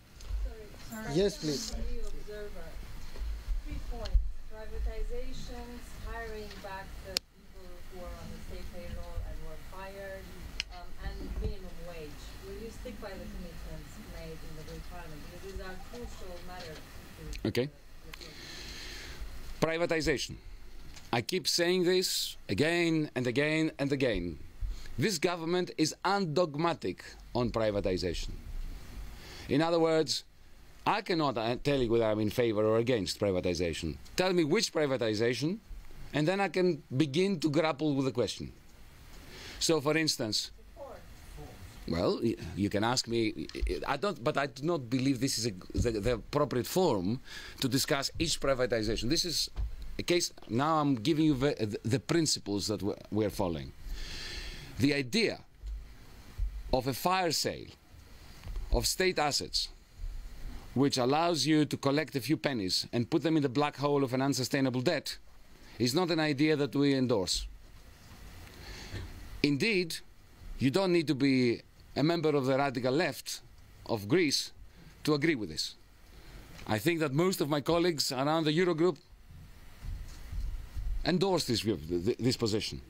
Sorry. Yes, please. New observer. 3 points. Privatizations, hiring back the people who are on the state payroll and were fired, and minimum wage. Will you stick by the commitments made in the Greek Parliament? Because these are crucial matters. Okay. Privatization. I keep saying this again and again and again. This government is undogmatic on privatization. In other words, I cannot tell you whether I'm in favor or against privatization. Tell me which privatization, and then I can begin to grapple with the question. So, for instance, well, you can ask me, but I do not believe this is the appropriate forum to discuss each privatization. This is a case, now I'm giving you the principles that we're following. The idea of a fire sale of state assets, which allows you to collect a few pennies and put them in the black hole of an unsustainable debt, is not an idea that we endorse. Indeed, you don't need to be a member of the radical left of Greece to agree with this. I think that most of my colleagues around the eurogroup endorse this position.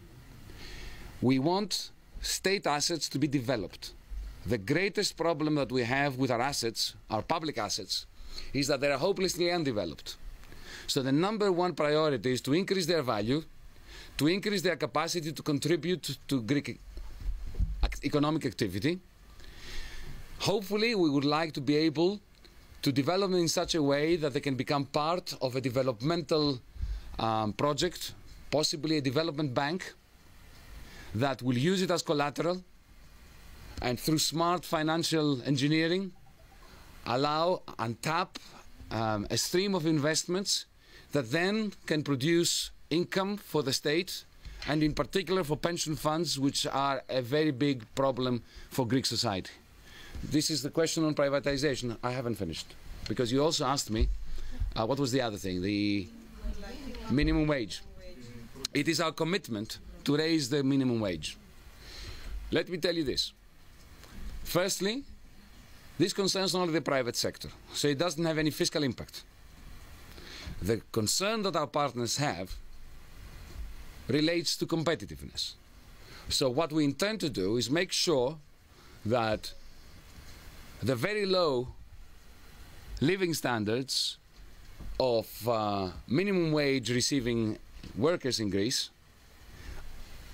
We want state assets to be developed. The greatest problem that we have with our assets, our public assets, is that they are hopelessly undeveloped. So the number one priority is to increase their value, to increase their capacity to contribute to Greek economic activity. Hopefully, we would like to be able to develop them in such a way that they can become part of a developmental project, possibly a development bank, that will use it as collateral and through smart financial engineering allow and tap a stream of investments that then can produce income for the state, and in particular for pension funds, which are a very big problem for Greek society. This is the question on privatization. I haven't finished. Because you also asked me, what was the other thing? The minimum wage. It is our commitment to raise the minimum wage. Let me tell you this. Firstly, this concerns only the private sector, so it doesn't have any fiscal impact. The concern that our partners have relates to competitiveness. So what we intend to do is make sure that the very low living standards of minimum wage receiving workers in Greece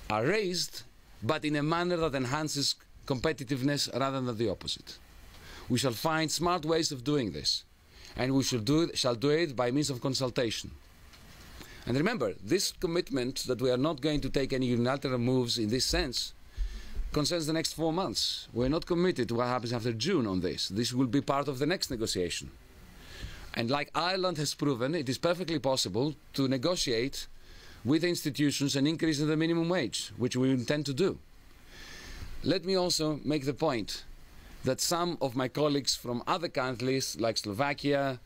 are raised, but in a manner that enhances competitiveness rather than the opposite. We shall find smart ways of doing this, and we shall do it by means of consultation. And remember, this commitment that we are not going to take any unilateral moves in this sense concerns the next 4 months. We're not committed to what happens after June on this. This will be part of the next negotiation. And like Ireland has proven, it is perfectly possible to negotiate with institutions an increase in the minimum wage, which we intend to do. Let me also make the point that some of my colleagues from other countries, like Slovakia,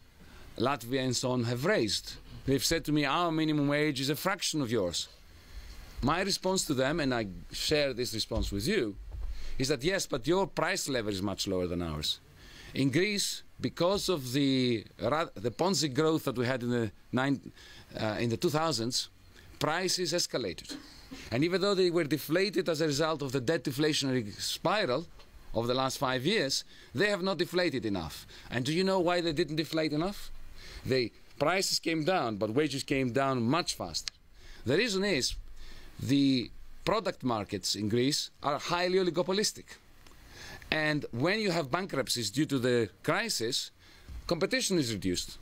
Latvia and so on, have raised. They've said to me, our minimum wage is a fraction of yours. My response to them, and I share this response with you, is that yes, but your price level is much lower than ours. In Greece, because of the Ponzi growth that we had in the 2000s, prices escalated. And even though they were deflated as a result of the debt deflationary spiral of the last 5 years, they have not deflated enough. And do you know why they didn't deflate enough? The prices came down, but wages came down much faster. The reason is the product markets in Greece are highly oligopolistic. And when you have bankruptcies due to the crisis, competition is reduced.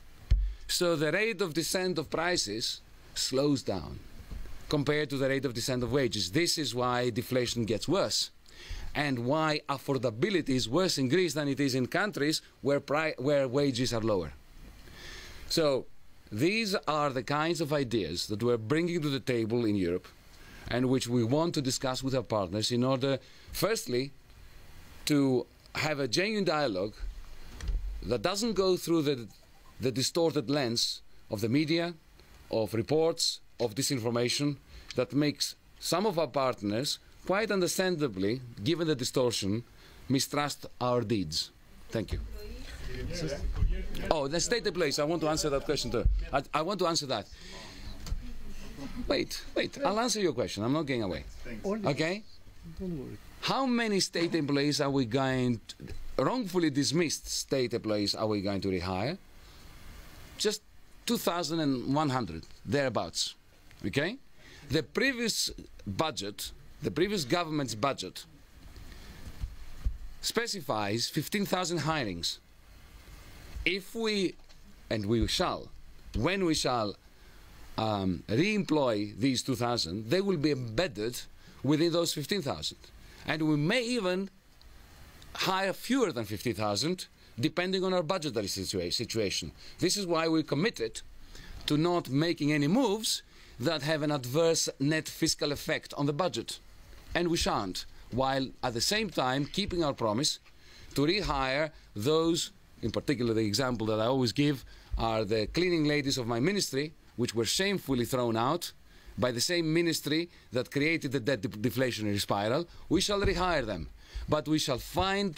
So the rate of descent of prices slows down compared to the rate of descent of wages. This is why deflation gets worse, and why affordability is worse in Greece than it is in countries where wages are lower. So these are the kinds of ideas that we're bringing to the table in Europe, and which we want to discuss with our partners in order, firstly, to have a genuine dialogue that doesn't go through the distorted lens of the media, of reports, of disinformation, that makes some of our partners, quite understandably, given the distortion, mistrust our deeds. Thank you. Oh, the state employees, I want to answer that question too. I want to answer that. Wait, I'll answer your question. I'm not going away. Okay? Don't worry. How many state employees are we going to, wrongfully dismissed state employees are we going to rehire? Just 2,100, thereabouts. Okay? The previous budget, the previous government's budget, specifies 15,000 hirings. If we, and we shall, when we shall re-employ these 2,000, they will be embedded within those 15,000. And we may even hire fewer than 50,000, depending on our budgetary situation. This is why we're committed to not making any moves that have an adverse net fiscal effect on the budget. And we shan't, while at the same time keeping our promise to rehire those, in particular the example that I always give are the cleaning ladies of my ministry, which were shamefully thrown out by the same ministry that created the debt deflationary spiral. We shall rehire them, but we shall find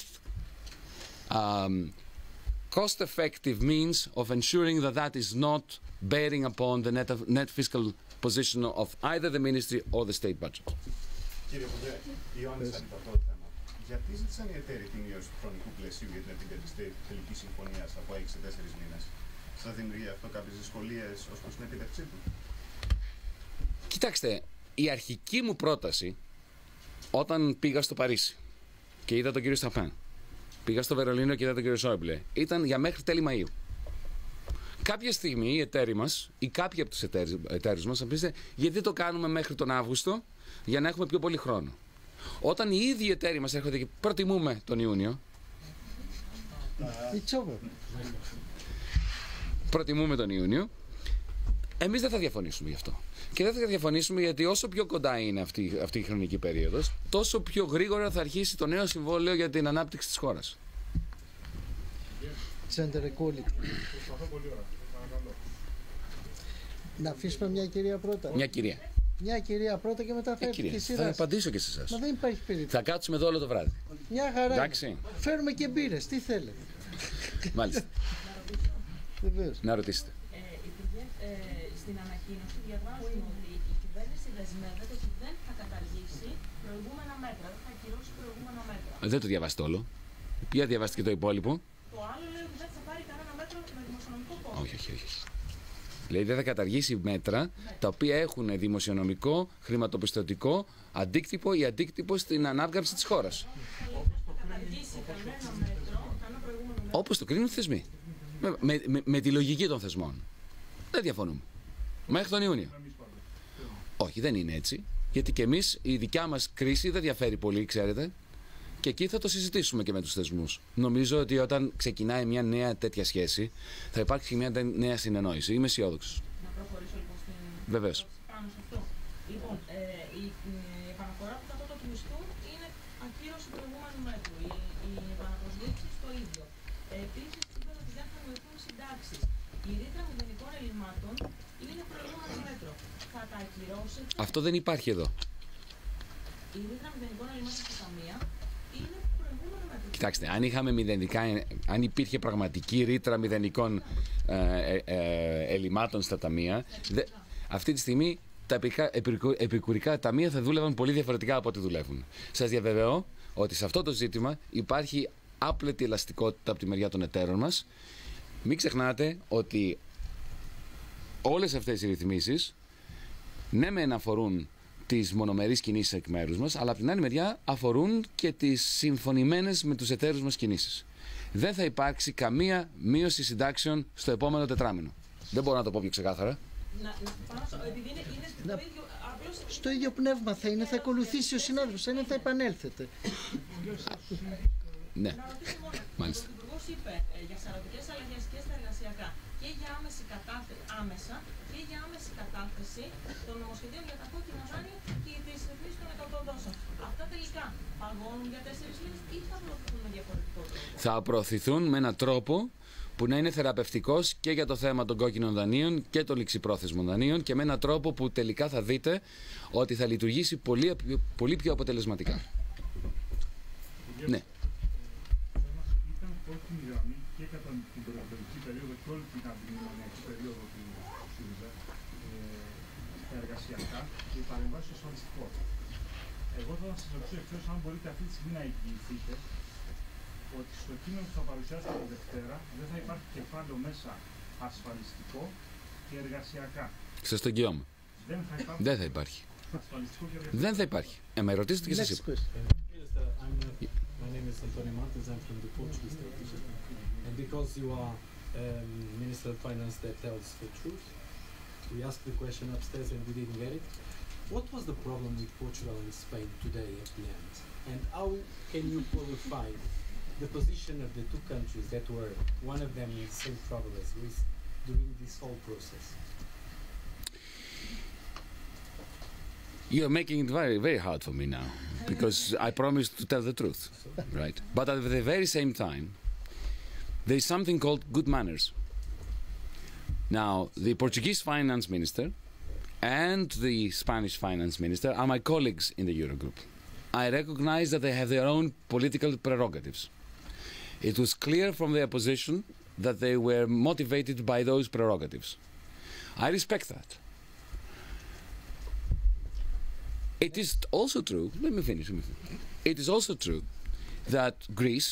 cost-effective means of ensuring that that is not bearing upon the net fiscal position of either the ministry or the state budget. Κύριε Υπουργέ, Ιωάννης αυτό το θέμα. Γιατί ζήτησαν οι εταίροι τη μείωση του χρονικού πλαισίου για την επίτευξη τελικής συμφωνίας από 6 σε 4 μήνες? Σας δημιουργεί αυτό κάποιες δυσκολίες ως προς την επίτευξή του? Κοιτάξτε, η αρχική μου πρόταση όταν πήγα στο Παρίσι και είδα τον κύριο Σταφάν, πήγα στο Βερολίνο και είδα τον κύριο Σόιμπλε, ήταν για μέχρι τέλη Μαΐου. Κάποια στιγμή οι εταίροι μας ή κάποιοι από τους εταίρους μας θα πείτε γιατί το κάνουμε μέχρι τον Αύγουστο για να έχουμε πιο πολύ χρόνο. Όταν οι ίδιοι εταίροι μας έρχονται και προτιμούμε τον Ιούνιο, προτιμούμε τον Ιούνιο, εμείς δεν θα διαφωνήσουμε γι' αυτό. Και δεν θα διαφωνήσουμε γιατί όσο πιο κοντά είναι αυτή η χρονική περίοδος, τόσο πιο γρήγορα θα αρχίσει το νέο συμβόλαιο για την ανάπτυξη της χώρας. gender equality. Να αφήσουμε μια κυρία πρώτα. Μια κυρία. Μια κυρία πρώτα και μετά θα έρθει και η σειρά. Θα απαντήσω και σε εσάς. Μα δεν υπάρχει περίπτωση. Θα κάτσουμε εδώ όλο το βράδυ. Μια χαρά. Εντάξει. Φέρουμε και μπύρες. Τι θέλετε. Μάλιστα. Βεβαίως. Να ρωτήσετε. Υπουργέ, στην ανακοίνωση διαβάζουμε ότι η κυβέρνηση δεσμεύεται ότι δεν θα καταργήσει προηγούμενα μέτρα, δεν θα ακυρώσει προηγούμενα μέτρα. Δεν το διαβάσετε όλο. Ποια διαβάστε και το υπόλοιπο. Το άλλο λέει ότι δεν θα πάρει κανένα μέτρο με δημοσιονομικό κόμμα. Όχι. Λέει δεν θα καταργήσει μέτρα τα οποία έχουν δημοσιονομικό, χρηματοπιστωτικό αντίκτυπο ή αντίκτυπο στην ανάκαμψη της χώρας. Όπως το κρίνουν οι θεσμοί. Με τη λογική των θεσμών. Δεν διαφωνούμε. Μέχρι τον Ιούνιο. Όχι, δεν είναι έτσι. Γιατί και εμείς η δικιά μας κρίση δεν διαφέρει πολύ, ξέρετε. Και εκεί θα το συζητήσουμε και με τους θεσμούς. Νομίζω ότι όταν ξεκινάει μια νέα τέτοια σχέση θα υπάρξει μια νέα συνεννόηση. Είμαι αισιόδοξος. Να προχωρήσω λοιπόν στην Βεβαίως. πάνω σε αυτό. Λοιπόν, η επαναφορά του κατώτατου μισθού είναι ακύρωση προηγούμενου μέτρου. Οι επαναπροσδίξεις το ίδιο. Επίσης, είπατε ότι δεν θα μειωθούν συντάξεις. Η ρήτρα μηδενικών ελλημάτων είναι προηγούμενο μέτρο. Θα τα ακυρώσετε. Αυτό δεν υπάρχει εδώ. Η ρήτρα μηδενικών ελλημάτων στα ταμεία είναι προηγούμενο μέτρο. Κοιτάξτε, αν υπήρχε πραγματική ρήτρα μηδενικών ελλημάτων στα ταμεία, αυτή τη στιγμή τα επικουρικά ταμεία θα δούλευαν πολύ διαφορετικά από ό,τι δουλεύουν. Σας διαβεβαιώ ότι σε αυτό το ζήτημα υπάρχει άπλετη ελαστικότητα από τη μεριά των εταίρων μας. Μην ξεχνάτε ότι όλες αυτές οι ρυθμίσεις ναι μεν αφορούν τις μονομερείς κινήσεις εκ μέρους μας, αλλά από την άλλη μεριά αφορούν και τις συμφωνημένες με τους εταίρους μας κινήσεις. Δεν θα υπάρξει καμία μείωση συντάξεων στο επόμενο τετράμινο. Δεν μπορώ να το πω πιο ξεκάθαρα. Στο ίδιο πνεύμα θα είναι, θα ακολουθήσει ο συνάδελφος, θα επανέλθετε. Ναι, μάλιστα. Ο Υπουργός είπε για σαρωτικές αλλαγές και στα εργασιακά και για άμεσα και για άμεση κατάθεση των νομοσχεδίων για τα κόκκινα δάνεια και τις ρυθμίσεις των 100 δόσεων. Αυτά τελικά παγώνουν για 4 μήνες ή θα προωθηθούν με διαφορετικό τρόπο? Θα προωθηθούν με έναν τρόπο που να είναι θεραπευτικός και για το θέμα των κόκκινων δανείων και των ληξιπρόθεσμων δανείων και με έναν τρόπο που τελικά θα δείτε ότι θα λειτουργήσει πολύ πιο αποτελεσματικά. Ναι. Ήταν κόκκινη γραμμή και κατά την προεκλογική περίοδο και όλη την αντιμνημονιακή περίοδο του ΣΥΡΙΖΑ στα εργασιακά και οι παρεμβάσεις στο ασφαλιστικό. Εγώ θα σας ρωτήσω ευθέως αν μπορείτε αυτή τη στιγμή να εγγυηθείτε ότι στο κείμενο που θα παρουσιάσετε τη Δευτέρα δεν θα υπάρχει κεφάλαιο μέσα ασφαλιστικό και εργασιακά. Σας το εγγυώμαι. Δεν θα υπάρχει. Δεν θα υπάρχει. Με ρωτήσετε και σας είπα. My name is Antonio Martins, I'm from the Portuguese television. And because you are Minister of Finance that tells the truth, we asked the question upstairs and we didn't get it. What was the problem with Portugal and Spain today at the end? And how can you qualify the position of the two countries that were one of them in the same trouble as Greece during this whole process? You're making it very, very hard for me now, because I promised to tell the truth, right? But at the very same time, there is something called good manners. Now, the Portuguese finance minister and the Spanish finance minister are my colleagues in the eurogroup. I recognize that they have their own political prerogatives. It was clear from their position that they were motivated by those prerogatives. I respect that. It is also true, let me finish. It is also true that Greece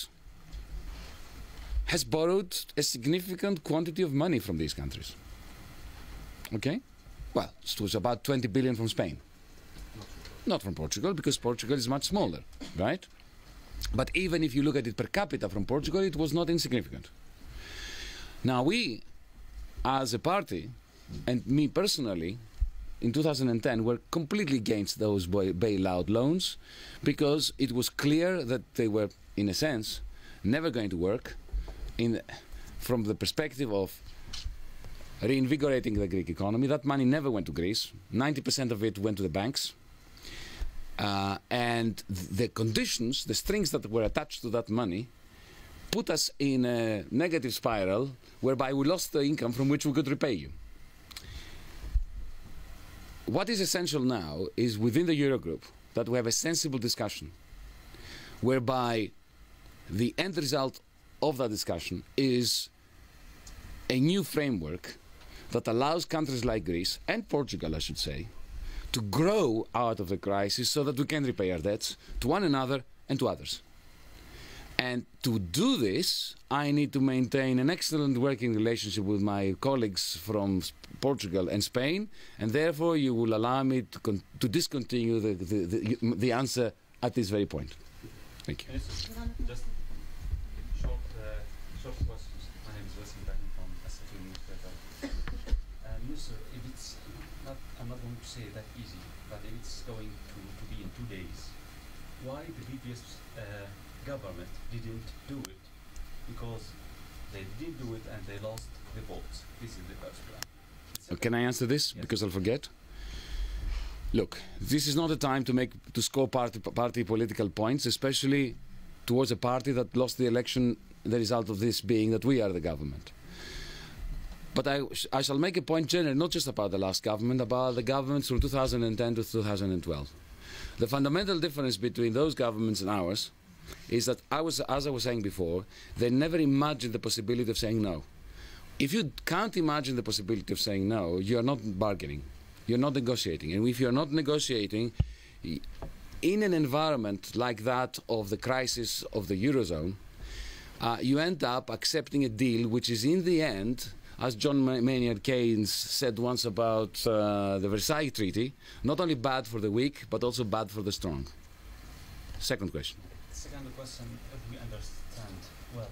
has borrowed a significant quantity of money from these countries. Okay? Well, it was about 20 billion from Spain. Not from Portugal, because Portugal is much smaller, right? But even if you look at it per capita from Portugal, it was not insignificant. Now we, as a party, and me personally, in 2010 were completely against those bailout loans because it was clear that they were, in a sense, never going to work from the perspective of reinvigorating the Greek economy. That money never went to Greece. 90% of it went to the banks. And the conditions, the strings that were attached to that money put us in a negative spiral whereby we lost the income from which we could repay you. What is essential now is within the Eurogroup that we have a sensible discussion whereby the end result of that discussion is a new framework that allows countries like Greece and Portugal, I should say, to grow out of the crisis so that we can repay our debts to one another and to others. And to do this, I need to maintain an excellent working relationship with my colleagues from Portugal and Spain, and therefore you will allow me to discontinue the answer at this very point. Thank you. Just short questions. My name is Wesley Daniel from SFU Newspaper. Minister, if it's not, I'm not going to say that easy, but if it's going to be in 2 days, why the previous government didn't do it? Because they didn't do it and they lost the votes. This is the first plan. Can I answer this? Yes. Because I'll forget. Look, this is not a time to score party political points, especially towards a party that lost the election, the result of this being that we are the government. But I shall make a point generally, not just about the last government, about the governments from 2010 to 2012. The fundamental difference between those governments and ours is that, as I was saying before, they never imagined the possibility of saying no. If you can't imagine the possibility of saying no, you are not bargaining, you're not negotiating. And if you're not negotiating, in an environment like that of the crisis of the Eurozone, you end up accepting a deal which is in the end, as John Maynard Keynes said once about the Versailles Treaty, not only bad for the weak, but also bad for the strong. Second question. Second question, if we understand well,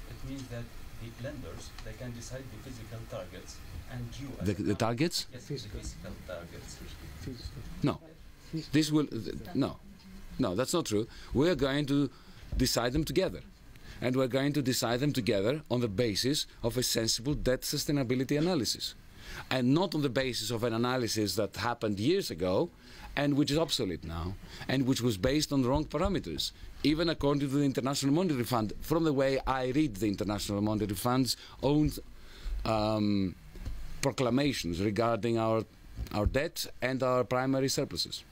it means that the lenders, they can decide the physical targets, and you... The targets? Yes, the physical targets. No. This will... No, that's not true. We are going to decide them together. And we're going to decide them together on the basis of a sensible debt sustainability analysis. And not on the basis of an analysis that happened years ago and which is obsolete now, and which was based on the wrong parameters, even according to the International Monetary Fund, from the way I read the International Monetary Fund's own proclamations regarding our debt and our primary surpluses.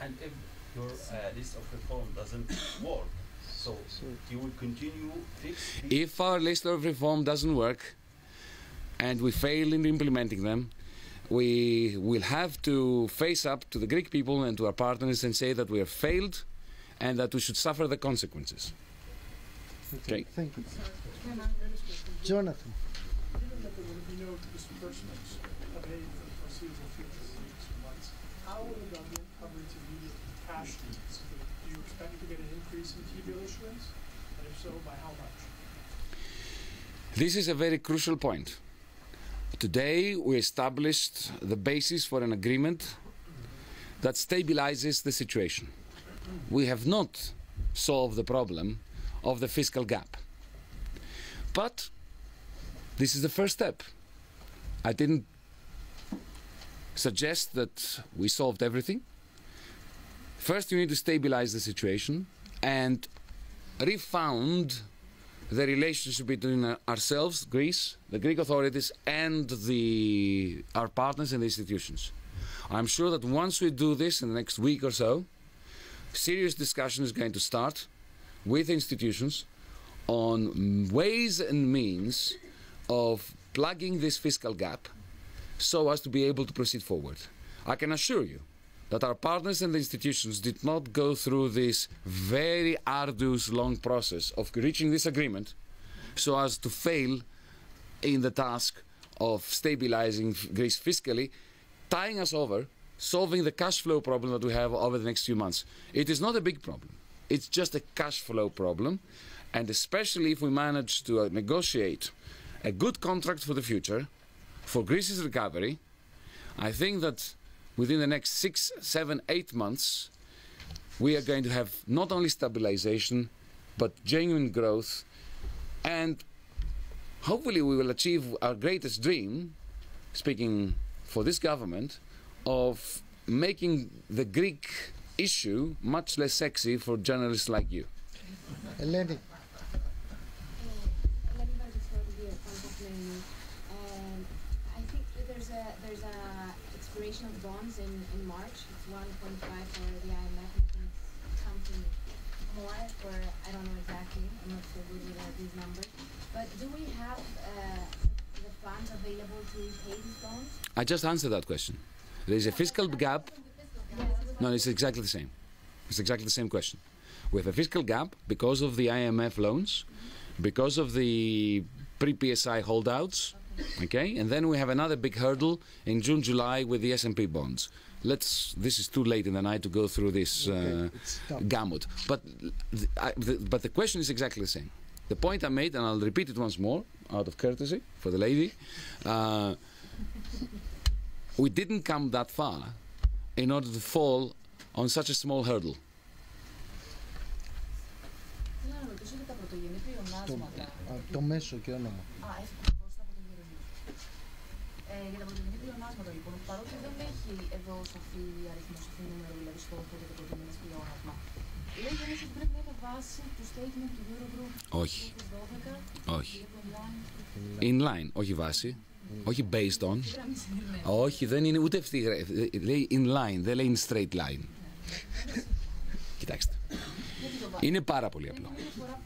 And if your list of reform doesn't work, so you will continue fixing? If our list of reform doesn't work and we fail in implementing them, we will have to face up to the Greek people and to our partners and say that we have failed and that we should suffer the consequences. Okay. Thank you. Jonathan. Given that there will be no disbursements of aid for the foreseeable future in the next few months, how will the government cover its immediate cash needs? Do you expect to get an increase in T-bill issuance? And if so, by how much? This is a very crucial point. Today we established the basis for an agreement that stabilizes the situation. We have not solved the problem of the fiscal gap. But this is the first step. I didn't suggest that we solved everything. First, you need to stabilize the situation and refound the relationship between ourselves, Greece, the Greek authorities, and our partners and the institutions. I'm sure that once we do this in the next week or so, serious discussion is going to start with institutions on ways and means of plugging this fiscal gap so as to be able to proceed forward. I can assure you that our partners and the institutions did not go through this very arduous, long process of reaching this agreement so as to fail in the task of stabilizing Greece fiscally, tying us over, solving the cash flow problem that we have over the next few months. It is not a big problem. It's just a cash flow problem, and especially if we manage to negotiate a good contract for the future, for Greece's recovery, I think that within the next 6, 7, 8 months, we are going to have not only stabilization, but genuine growth, and hopefully we will achieve our greatest dream, speaking for this government, of making the Greek issue much less sexy for journalists like you. Eleni. expiration of bonds in March. It's 1.5 for the IMF, and I think it's something more for, I don't know exactly, I'm not so good with these numbers. But do we have the funds available to repay these bonds? I just answered that question. There is a fiscal gap. No, it's exactly the same. It's exactly the same question. We have a fiscal gap because of the IMF loans, because of the pre-PSI holdouts, okay? And then we have another big hurdle in June, July with the S&P bonds. This is too late in the night to go through this gamut. But the question is exactly the same. The point I made, and I'll repeat it once more, out of courtesy for the lady, we didn't come that far in order to fall on such a small hurdle. Το μέσο και όνομα. Για τα πρωτογενή πλεονάσματα λοιπόν, παρότι δεν έχει εδώ σαφή αριθμό, σαφή νούμερο, δηλαδή στόχο για το πρωτογενές πλεόνασμα, λέει γεννήσει ότι πρέπει να είναι βάση του statement του eurogroup Όχι. 2012. Όχι. In line, όχι βάση. Όχι based on. Όχι, δεν είναι ούτε αυτή. Λέει in line, δεν λέει in straight line. Κοιτάξτε. Είναι πάρα πολύ απλό.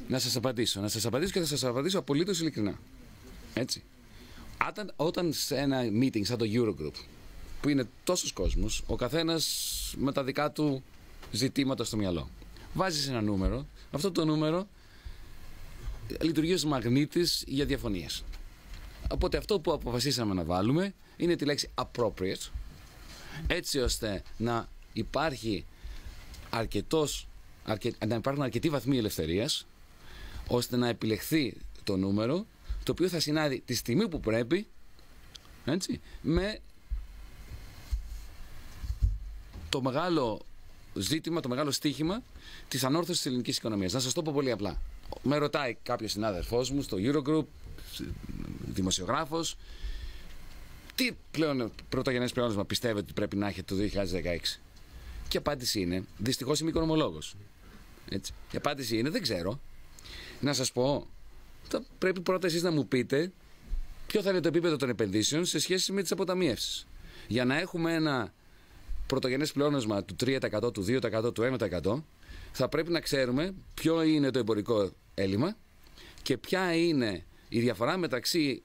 Να σας απαντήσω και θα σας απαντήσω απολύτως ειλικρινά. Έτσι. Όταν σε ένα meeting σαν το Eurogroup, που είναι τόσος κόσμος, ο καθένας με τα δικά του ζητήματα στο μυαλό, βάζεις ένα νούμερο, αυτό το νούμερο λειτουργεί ως μαγνήτης για διαφωνίες. Οπότε αυτό που αποφασίσαμε να βάλουμε είναι τη λέξη appropriate, έτσι ώστε να υπάρχει να υπάρχουν αρκετοί βαθμοί ελευθερίας, ώστε να επιλεχθεί το νούμερο, το οποίο θα συνάδει τη στιγμή που πρέπει, έτσι, με το μεγάλο ζήτημα, το μεγάλο στίχημα της ανόρθωσης της ελληνικής οικονομίας. Να σας το πω πολύ απλά. Με ρωτάει κάποιος συνάδελφός μου στο Eurogroup, δημοσιογράφος, τι πρωτογενές πλεόνασμα πιστεύετε ότι πρέπει να έχετε το 2016. Και η απάντηση είναι, δυστυχώς είμαι οικονομολόγος. Έτσι. Η απάντηση είναι, δεν ξέρω. Να σας πω, πρέπει πρώτα εσείς να μου πείτε ποιο θα είναι το επίπεδο των επενδύσεων σε σχέση με τις αποταμιεύσεις. Για να έχουμε ένα πρωτογενές πλεόνασμα του 3%, του 2%, του 1%, θα πρέπει να ξέρουμε ποιο είναι το εμπορικό έλλειμμα και ποια είναι η διαφορά μεταξύ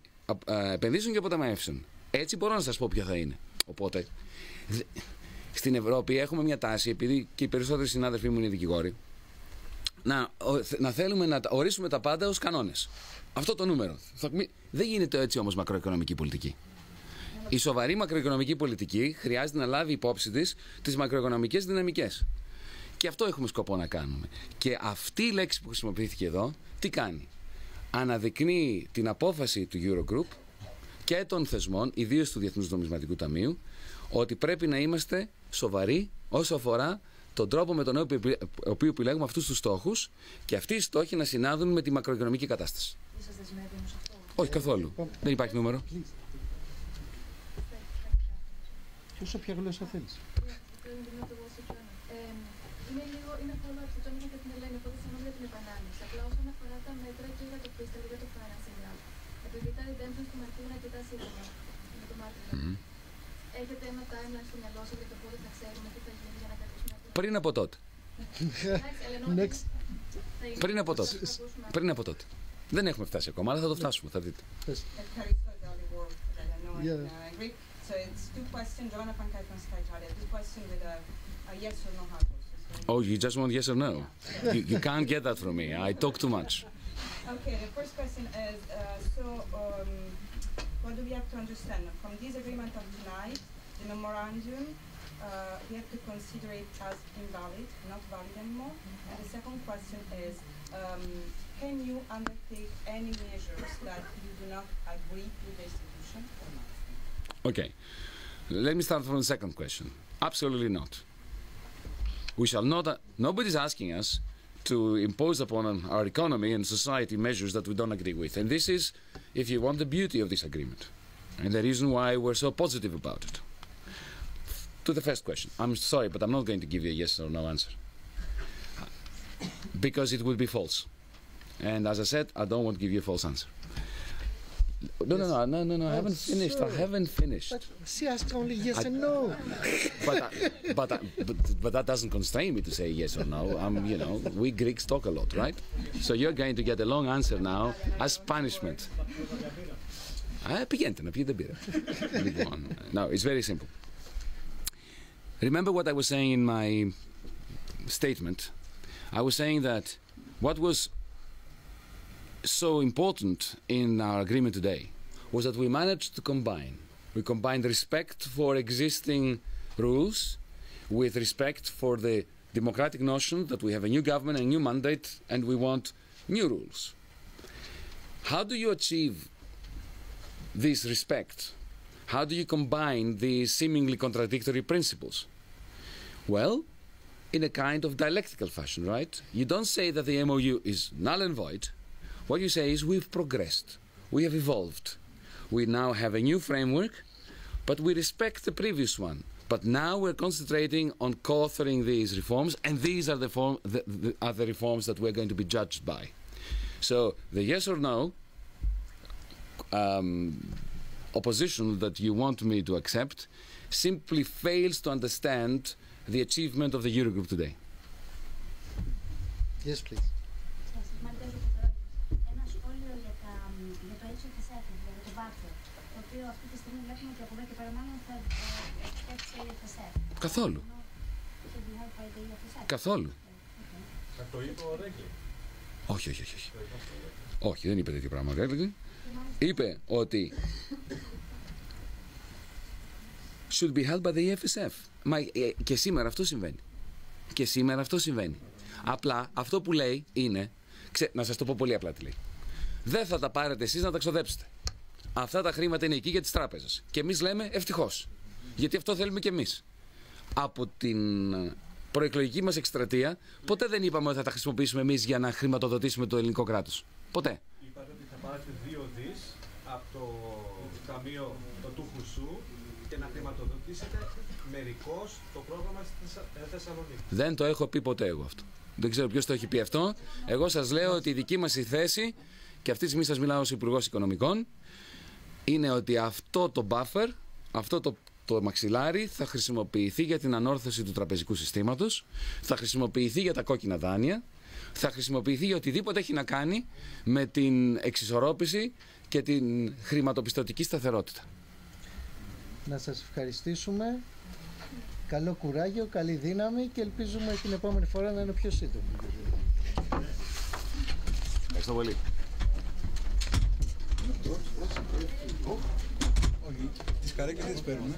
επενδύσεων και αποταμιεύσεων. Έτσι μπορώ να σας πω ποιο θα είναι. Οπότε, στην Ευρώπη έχουμε μια τάση, επειδή και οι περισσότεροι συνάδελφοί μου είναι δικηγόροι, να θέλουμε να ορίσουμε τα πάντα ως κανόνες. Αυτό το νούμερο. Δεν γίνεται έτσι όμως μακροοικονομική πολιτική. Η σοβαρή μακροοικονομική πολιτική χρειάζεται να λάβει υπόψη της τις μακροοικονομικές δυναμικές. Και αυτό έχουμε σκοπό να κάνουμε. Και αυτή η λέξη που χρησιμοποιήθηκε εδώ, τι κάνει? Αναδεικνύει την απόφαση του Eurogroup και των θεσμών, ιδίως του Διεθνούς Νομισματικού Ταμείου, ότι πρέπει να είμαστε σοβαροί όσο αφορά τον τρόπο με τον οποίο επιλέγουμε αυτούς τους στόχους και αυτοί οι στόχοι να συνάδουν με τη μακροοικονομική κατάσταση. Σας δεσμεύει όμως αυτό? Όχι καθόλου. Δεν υπάρχει νούμερο. Ποιος όποια γλώσσα θέλεις. Είναι follow-up του Τζόνι και την Ελένη, οπότε θα για την επανάληψη. Απλά όσον αφορά τα μέτρα και για το Crystal και για το financing gap, επειδή τα redemptions του Μαρτίου είναι αρκετά σύντομα, με το Μάρτιο, έχετε ένα timeline στο μυαλό σας για το πότε θα ξέρουμε τι θα γίνει για να κρατήσουμε? Πριν από τότε. Πριν από τότε. Πριν από τότε. Δεν έχουμε φτάσει ακόμα, αλλά θα το φτάσουμε, θα δείτε. So it's two questions, Giovanna Pancai from Sky Italia. Two questions with a yes or no answer. Oh, you just want yes or no? You can't get that from me. I talk too much. Okay, the first question is, what do we have to understand? From this agreement of tonight, the memorandum, we have to consider it as invalid, not valid anymore. And the second question is, can you undertake any measures that you do not agree with the institution or not? Okay, let me start from the second question. Absolutely not. We shall not, nobody's asking us to impose upon our economy and society measures that we don't agree with. And this is, if you want, the beauty of this agreement. And the reason why we're so positive about it. To the first question, I'm sorry, but I'm not going to give you a yes or no answer. Because it would be false. And as I said, I don't want to give you a false answer. No, I haven't finished. I haven't finished. But she asked only yes and no. But that doesn't constrain me to say yes or no. We Greeks talk a lot, right? So you're going to get a long answer now as punishment. Πηγαίνετε να πιείτε μπύρα. No, it's very simple. Remember what I was saying in my statement? I was saying that what was so important in our agreement today was that we managed to combine. We combined respect for existing rules with respect for the democratic notion that we have a new government, a new mandate, and we want new rules. How do you achieve this respect? How do you combine these seemingly contradictory principles? Well, in a kind of dialectical fashion, right? You don't say that the MOU is null and void. What you say is we've progressed, we have evolved. We now have a new framework, but we respect the previous one. But now we're concentrating on co-authoring these reforms, and these are the reforms that we're going to be judged by. So the yes or no opposition that you want me to accept simply fails to understand the achievement of the Eurogroup today. Yes, please. Ένα σχόλιο για το HFSF, για το buffer, το οποίο αυτή τη στιγμή βλέπουμε ότι από εδώ και πέρα μάλλον θα έρθει σε HFSF. Καθόλου. Καθόλου. Το είπε ο Ρέγκλη. Όχι. Όχι, δεν είπε τέτοιο πράγμα ο Ρέγκλη. Είπε ότι should be held by the EFSF. Μα και σήμερα αυτό συμβαίνει. Απλά αυτό που λέει είναι, να σας το πω πολύ απλά τι λέει. Δεν θα τα πάρετε εσείς να τα ξοδέψετε. Αυτά τα χρήματα είναι εκεί για τις τράπεζες. Και εμείς λέμε ευτυχώς. Γιατί αυτό θέλουμε και εμείς. Από την προεκλογική μας εκστρατεία, ποτέ δεν είπαμε ότι θα τα χρησιμοποιήσουμε εμείς για να χρηματοδοτήσουμε το ελληνικό κράτος. Ποτέ. Είπατε ότι θα πάρετε 2 δις από το ταμείο του Χουσού και να χρηματοδοτήσετε μερικώς το πρόγραμμα στη Θεσσαλονίκη. Δεν το έχω πει ποτέ εγώ αυτό. Δεν ξέρω ποιος το έχει πει αυτό. Εγώ σας λέω ότι η δική μας η θέση, και αυτή τη στιγμή σας μιλάω ως Υπουργός Οικονομικών, είναι ότι αυτό το buffer, αυτό το μαξιλάρι θα χρησιμοποιηθεί για την ανόρθωση του τραπεζικού συστήματος, θα χρησιμοποιηθεί για τα κόκκινα δάνεια, θα χρησιμοποιηθεί για οτιδήποτε έχει να κάνει με την εξισορρόπηση και την χρηματοπιστωτική σταθερότητα. Να σας ευχαριστήσουμε. Καλό κουράγιο, καλή δύναμη και ελπίζουμε την επόμενη φορά να είναι πιο σύντομο. Ευχαριστώ πολύ. Όχι, τις καρέκλες δεν τις παίρνουμε.